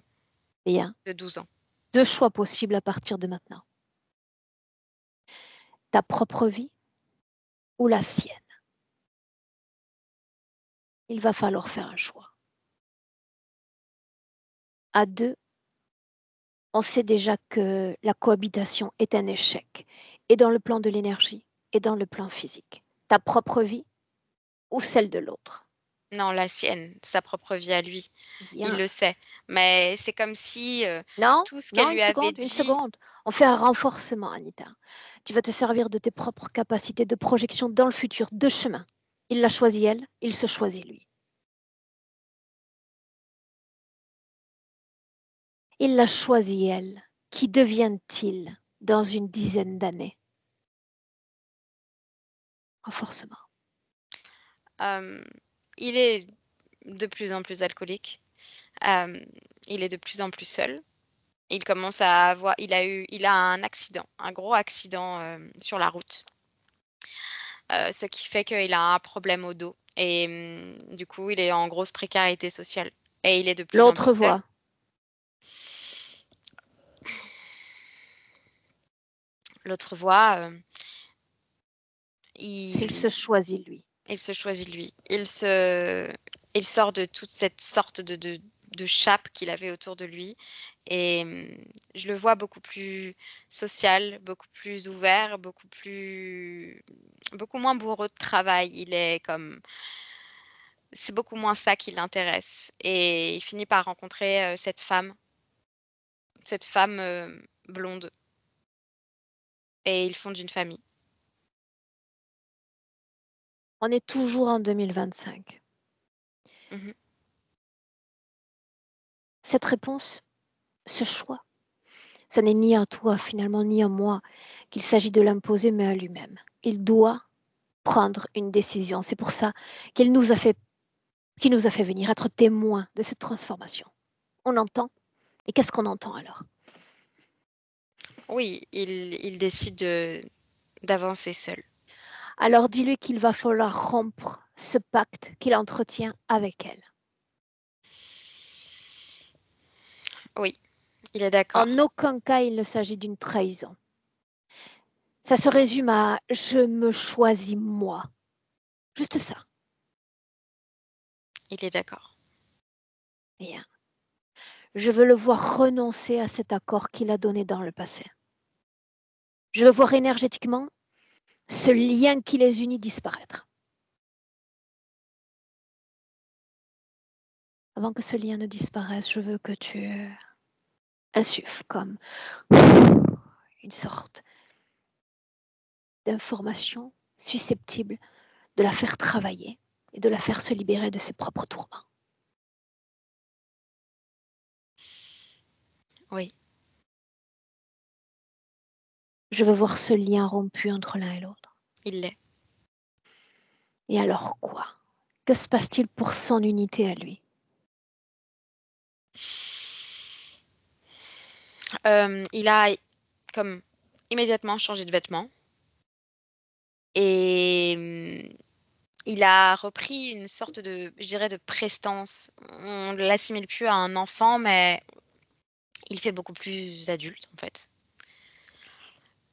A: bien.
C: de 12 ans.
A: 2 choix possibles à partir de maintenant. Ta propre vie ou la sienne. Il va falloir faire un choix. À 2, on sait déjà que la cohabitation est un échec, et dans le plan de l'énergie, et dans le plan physique. Ta propre vie ou celle de l'autre.
C: Non, la sienne, sa propre vie à lui. Il
A: Bien.
C: le sait. Mais c'est comme si,
A: Non,
C: tout ce qu'elle
A: non,
C: lui avait
A: une
C: dit.
A: seconde. On fait un renforcement, Anita. Tu vas te servir de tes propres capacités de projection dans le futur, 2 chemins. Il l'a choisi elle, il se choisit lui. Il l'a choisi elle. Qui devient-il dans une dizaine d'années? Renforcement.
C: Il est de plus en plus alcoolique. Hem, il est de plus en plus seul. Il commence à avoir il a un accident, un gros accident, sur la route, ce qui fait qu'il a un problème au dos et du coup, il est en grosse précarité sociale et il est de plus en
A: L'autre
C: plus seul.
A: voie.
C: L'autre voie,
A: S'il se
C: il
A: choisit lui.
C: il se choisit lui. Il sort de toute cette sorte de chape qu'il avait autour de lui et je le vois beaucoup plus social, beaucoup plus ouvert, beaucoup moins bourreau de travail. Il est comme c'est beaucoup moins ça qui l'intéresse et il finit par rencontrer, cette femme, blonde et ils fondent une famille.
A: On est toujours en 2025.
C: Mmh.
A: Cette réponse, ce choix, ça n'est ni à toi finalement, ni à moi qu'il s'agit de l'imposer, mais à lui-même. Il doit prendre une décision. C'est pour ça qu'il nous a fait venir être témoins de cette transformation. On entend. Et qu'est-ce qu'on entend alors?
C: Oui, il décide, d'avancer seul.
A: Alors dis-lui qu'il va falloir rompre ce pacte qu'il entretient avec elle.
C: Oui, il est d'accord.
A: En aucun cas, il ne s'agit d'une trahison. Ça se résume à je me choisis moi. Juste ça.
C: Il est d'accord.
A: Bien. Je veux le voir renoncer à cet accord qu'il a donné dans le passé. Je veux voir énergétiquement ce lien qui les unit disparaître. Avant que ce lien ne disparaisse, je veux que tu insuffles comme une sorte d'information susceptible de la faire travailler et de la faire se libérer de ses propres tourments.
C: Oui,
A: Je veux voir ce lien rompu entre l'un et l'autre.
C: il l'est.
A: Et alors quoi? Que se passe-t-il pour son unité à lui?
C: Il a comme immédiatement changé de vêtements et il a repris une sorte de, je dirais, de prestance. On ne l'assimile plus à un enfant, mais il fait beaucoup plus adulte, en fait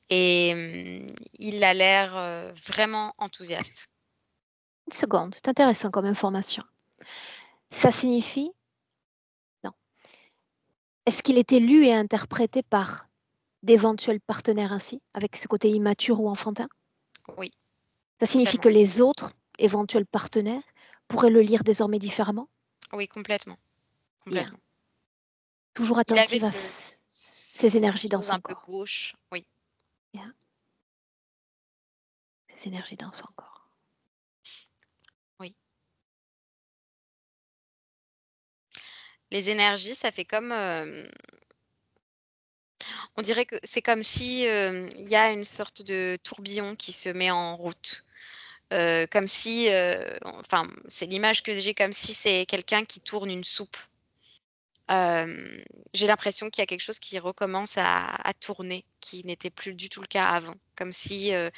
C: et il a l'air, vraiment enthousiaste.
A: Une seconde, c'est intéressant comme information. Ça signifie, non, est-ce qu'il était lu et interprété par d'éventuels partenaires ainsi, avec ce côté immature ou enfantin?
C: Oui,
A: Ça signifie
C: totalement.
A: que les autres éventuels partenaires pourraient le lire désormais différemment?
C: Oui, complètement,
A: Bien.
C: complètement.
A: Toujours
C: Il avait
A: attentive à ces
C: cette
A: énergies dans
C: chose
A: son
C: un peu
A: corps.
C: gauche, oui.
A: Bien. Ces énergies dans son corps.
C: Oui. Les énergies, ça fait comme, on dirait que c'est comme si, il y a une sorte de tourbillon qui se met en route. Comme si, enfin, c'est l'image que j'ai comme si c'est quelqu'un qui tourne une soupe. J'ai l'impression qu'il y a quelque chose qui recommence à tourner, qui n'était plus du tout le cas avant. Comme si, il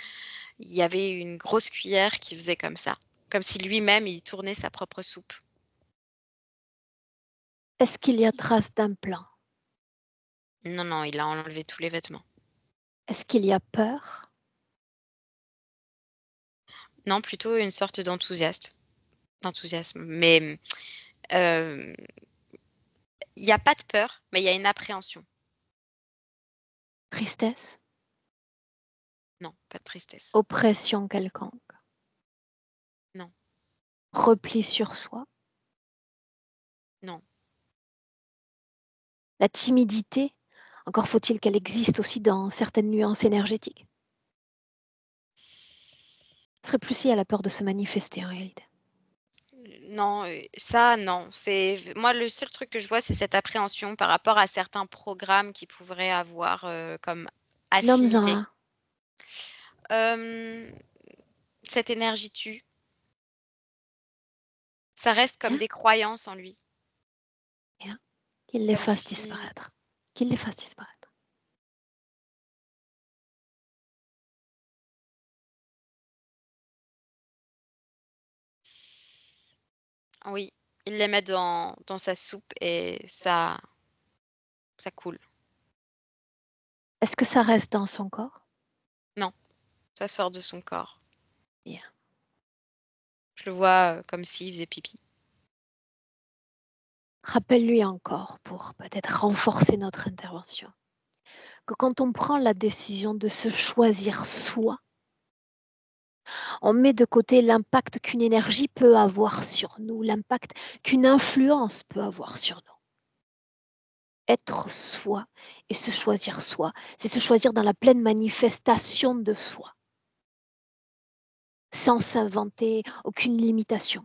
C: y avait une grosse cuillère qui faisait comme ça. Comme si lui-même, il tournait sa propre soupe.
A: Est-ce qu'il y a trace d'un plan?
C: Non, non, il a enlevé tous les vêtements.
A: Est-ce qu'il y a peur?
C: Non, plutôt une sorte d'enthousiasme. Mais, il y a pas de peur, mais il y a une appréhension.
A: Tristesse?
C: Non, pas de tristesse.
A: Oppression quelconque?
C: Non,
A: Repli sur soi?
C: non.
A: La timidité? Encore faut-il qu'elle existe aussi dans certaines nuances énergétiques. Ce serait plus lié à la peur de se manifester en réalité.
C: Non, ça non. C'est moi le seul truc que je vois, c'est cette appréhension par rapport à certains programmes qu'il pourrait avoir, comme
A: Nomme-en
C: assimilés.
A: un.
C: Hem, cette énergie tue. Ça reste comme
A: Bien,
C: des croyances en lui,
A: bien. Qu'il les
C: comme
A: fasse
C: si
A: disparaître. Qu'il les fasse disparaître.
C: oui, il les met dans sa soupe et ça coule.
A: Est-ce que ça reste dans son corps?
C: Non, ça sort de son corps.
A: Bien.
C: Je le vois, comme s'il faisait pipi.
A: Rappelle-lui encore, pour peut-être renforcer notre intervention, que quand on prend la décision de se choisir soi, On met de côté l'impact qu'une énergie peut avoir sur nous, l'impact qu'une influence peut avoir sur nous. Être soi et se choisir soi, c'est se choisir dans la pleine manifestation de soi, sans s'inventer aucune limitation.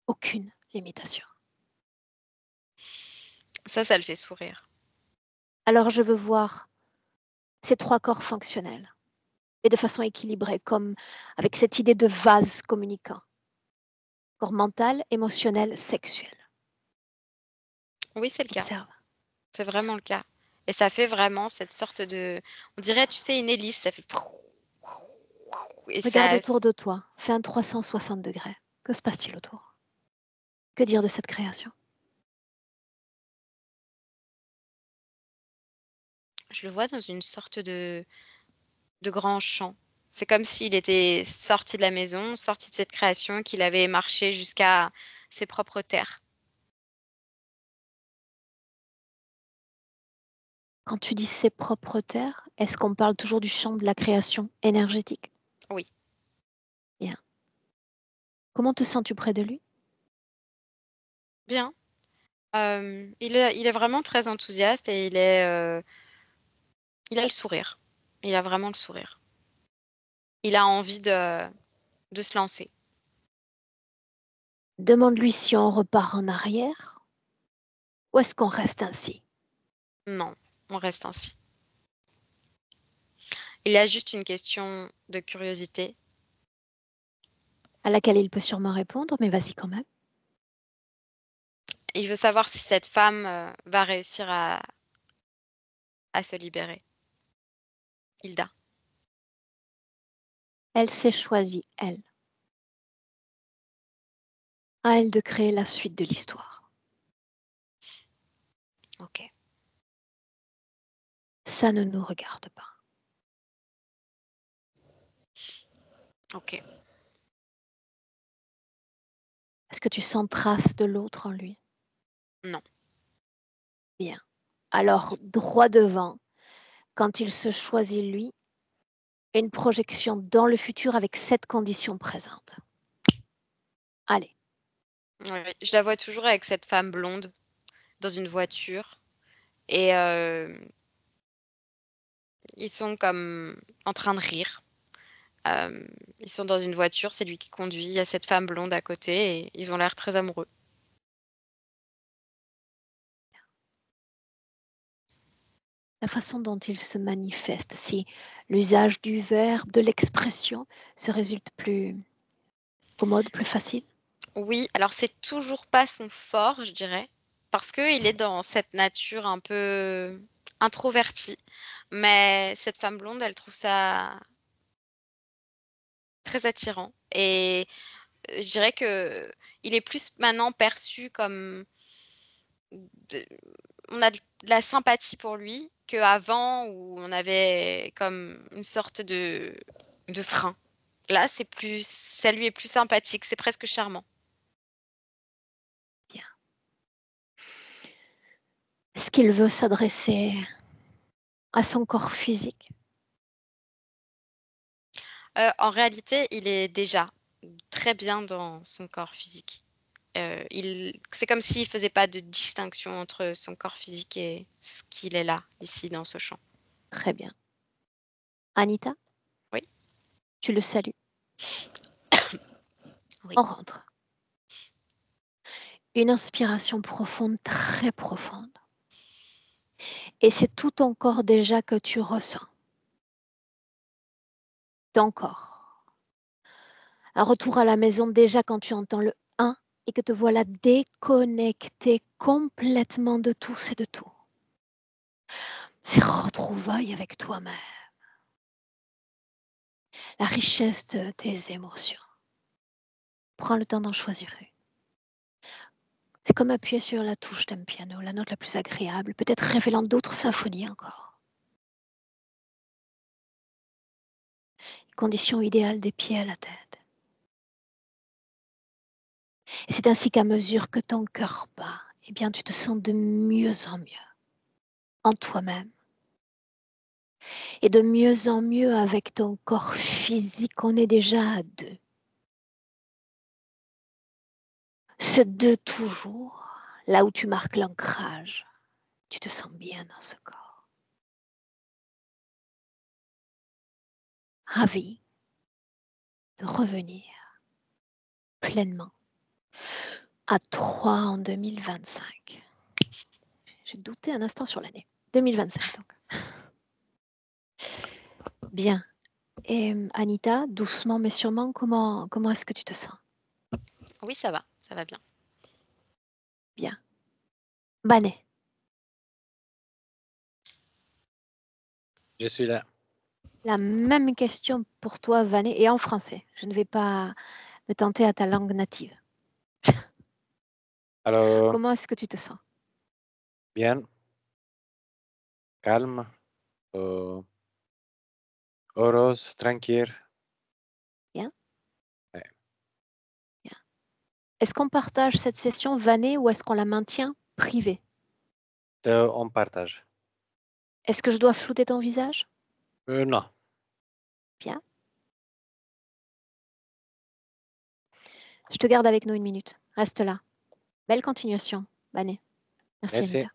A: Aucune limitation.
C: Ça le fait sourire.
A: Alors je veux voir ces 3 corps fonctionnels et de façon équilibrée, comme avec cette idée de vase communicant. Corps mental, émotionnel, sexuel.
C: Oui, c'est le cas.
A: Observe.
C: C'est vraiment le cas. Et ça fait vraiment cette sorte de... On dirait, tu sais, une hélice, ça fait... Et
A: Regarde
C: ça...
A: autour de toi, fais un 360 degrés. Que se passe-t-il autour? Que dire de cette création?
C: Je le vois dans une sorte de grand champ. C'est comme s'il était sorti de la maison, sorti de cette création, qu'il avait marché jusqu'à ses propres terres.
A: Quand tu dis ses propres terres, est-ce qu'on parle toujours du champ de la création énergétique?
C: Oui.
A: Bien. Comment te sens-tu près de lui?
C: Bien. Il est vraiment très enthousiaste et il a le sourire. Il a vraiment le sourire. Il a envie de se lancer.
A: Demande-lui si on repart en arrière ou est-ce qu'on reste ainsi?
C: Non, on reste ainsi. Il a juste une question de curiosité.
A: À laquelle il peut sûrement répondre, mais vas-y quand même.
C: Il veut savoir si cette femme va réussir à se libérer. Hilda.
A: Elle s'est choisie, elle. À elle de créer la suite de l'histoire.
C: Ok.
A: Ça ne nous regarde pas.
C: Ok.
A: Est-ce que tu sens trace de l'autre en lui?
C: Non.
A: Bien. Alors, droit devant, quand il se choisit lui, une projection dans le futur avec cette condition présente. Allez.
C: Ouais, je la vois toujours avec cette femme blonde dans une voiture et ils sont comme en train de rire. Ils sont dans une voiture, c'est lui qui conduit, il y a cette femme blonde à côté et ils ont l'air très amoureux.
A: La façon dont il se manifeste, si l'usage du verbe, de l'expression, se résulte plus commode, plus facile.
C: Oui, alors c'est toujours pas son fort, je dirais, parce qu'il est dans cette nature un peu introvertie. Mais cette femme blonde, elle trouve ça très attirant. Et je dirais que il est plus maintenant perçu comme de- on a de la sympathie pour lui qu'avant où on avait comme une sorte de frein. Là, c'est plus, ça lui est plus sympathique, c'est presque charmant.
A: Bien. Est-ce qu'il veut s'adresser à son corps physique?
C: En réalité, il est déjà très bien dans son corps physique. C'est comme s'il faisait pas de distinction entre son corps physique et ce qu'il est là, ici, dans ce champ.
A: Très bien. Anita,
C: Oui,
A: tu le salues.
C: oui.
A: On rentre. Une inspiration profonde, très profonde. Et c'est tout ton corps déjà que tu ressens. Ton corps. Un retour à la maison déjà quand tu entends le 1 et que te voilà déconnecté complètement de tous et de tout. Ces retrouvailles avec toi-même. La richesse de tes émotions. Prends le temps d'en choisir une. C'est comme appuyer sur la touche d'un piano, la note la plus agréable, peut-être révélant d'autres symphonies encore. Condition idéale des pieds à la tête. Et c'est ainsi qu'à mesure que ton cœur bat, eh bien, tu te sens de mieux en mieux en toi-même. Et de mieux en mieux avec ton corps physique, on est déjà à 2. Ce 2 toujours, là où tu marques l'ancrage, tu te sens bien dans ce corps. Ravi de revenir pleinement à 3 en 2025. J'ai douté un instant sur l'année. 2025 donc. Bien. Et Anita, doucement mais sûrement, comment est-ce que tu te sens?
C: Oui, ça va bien.
A: Bien. Banet,
B: Je suis là.
A: la même question pour toi, Vanet, et en français. Je ne vais pas me tenter à ta langue native.
B: Alors,
A: Comment est-ce que tu te sens?
B: bien, calme, heureuse, tranquille.
A: Bien.
B: Ouais.
A: Bien. Est-ce qu'on partage cette session, Vanet, ou est-ce qu'on la maintient privée?
B: On partage.
A: Est-ce que je dois flouter ton visage?
B: Non.
A: Bien. Je te garde avec nous 1 minute. Reste là. Belle continuation, Vanet. Merci,
B: Merci.
A: Anita.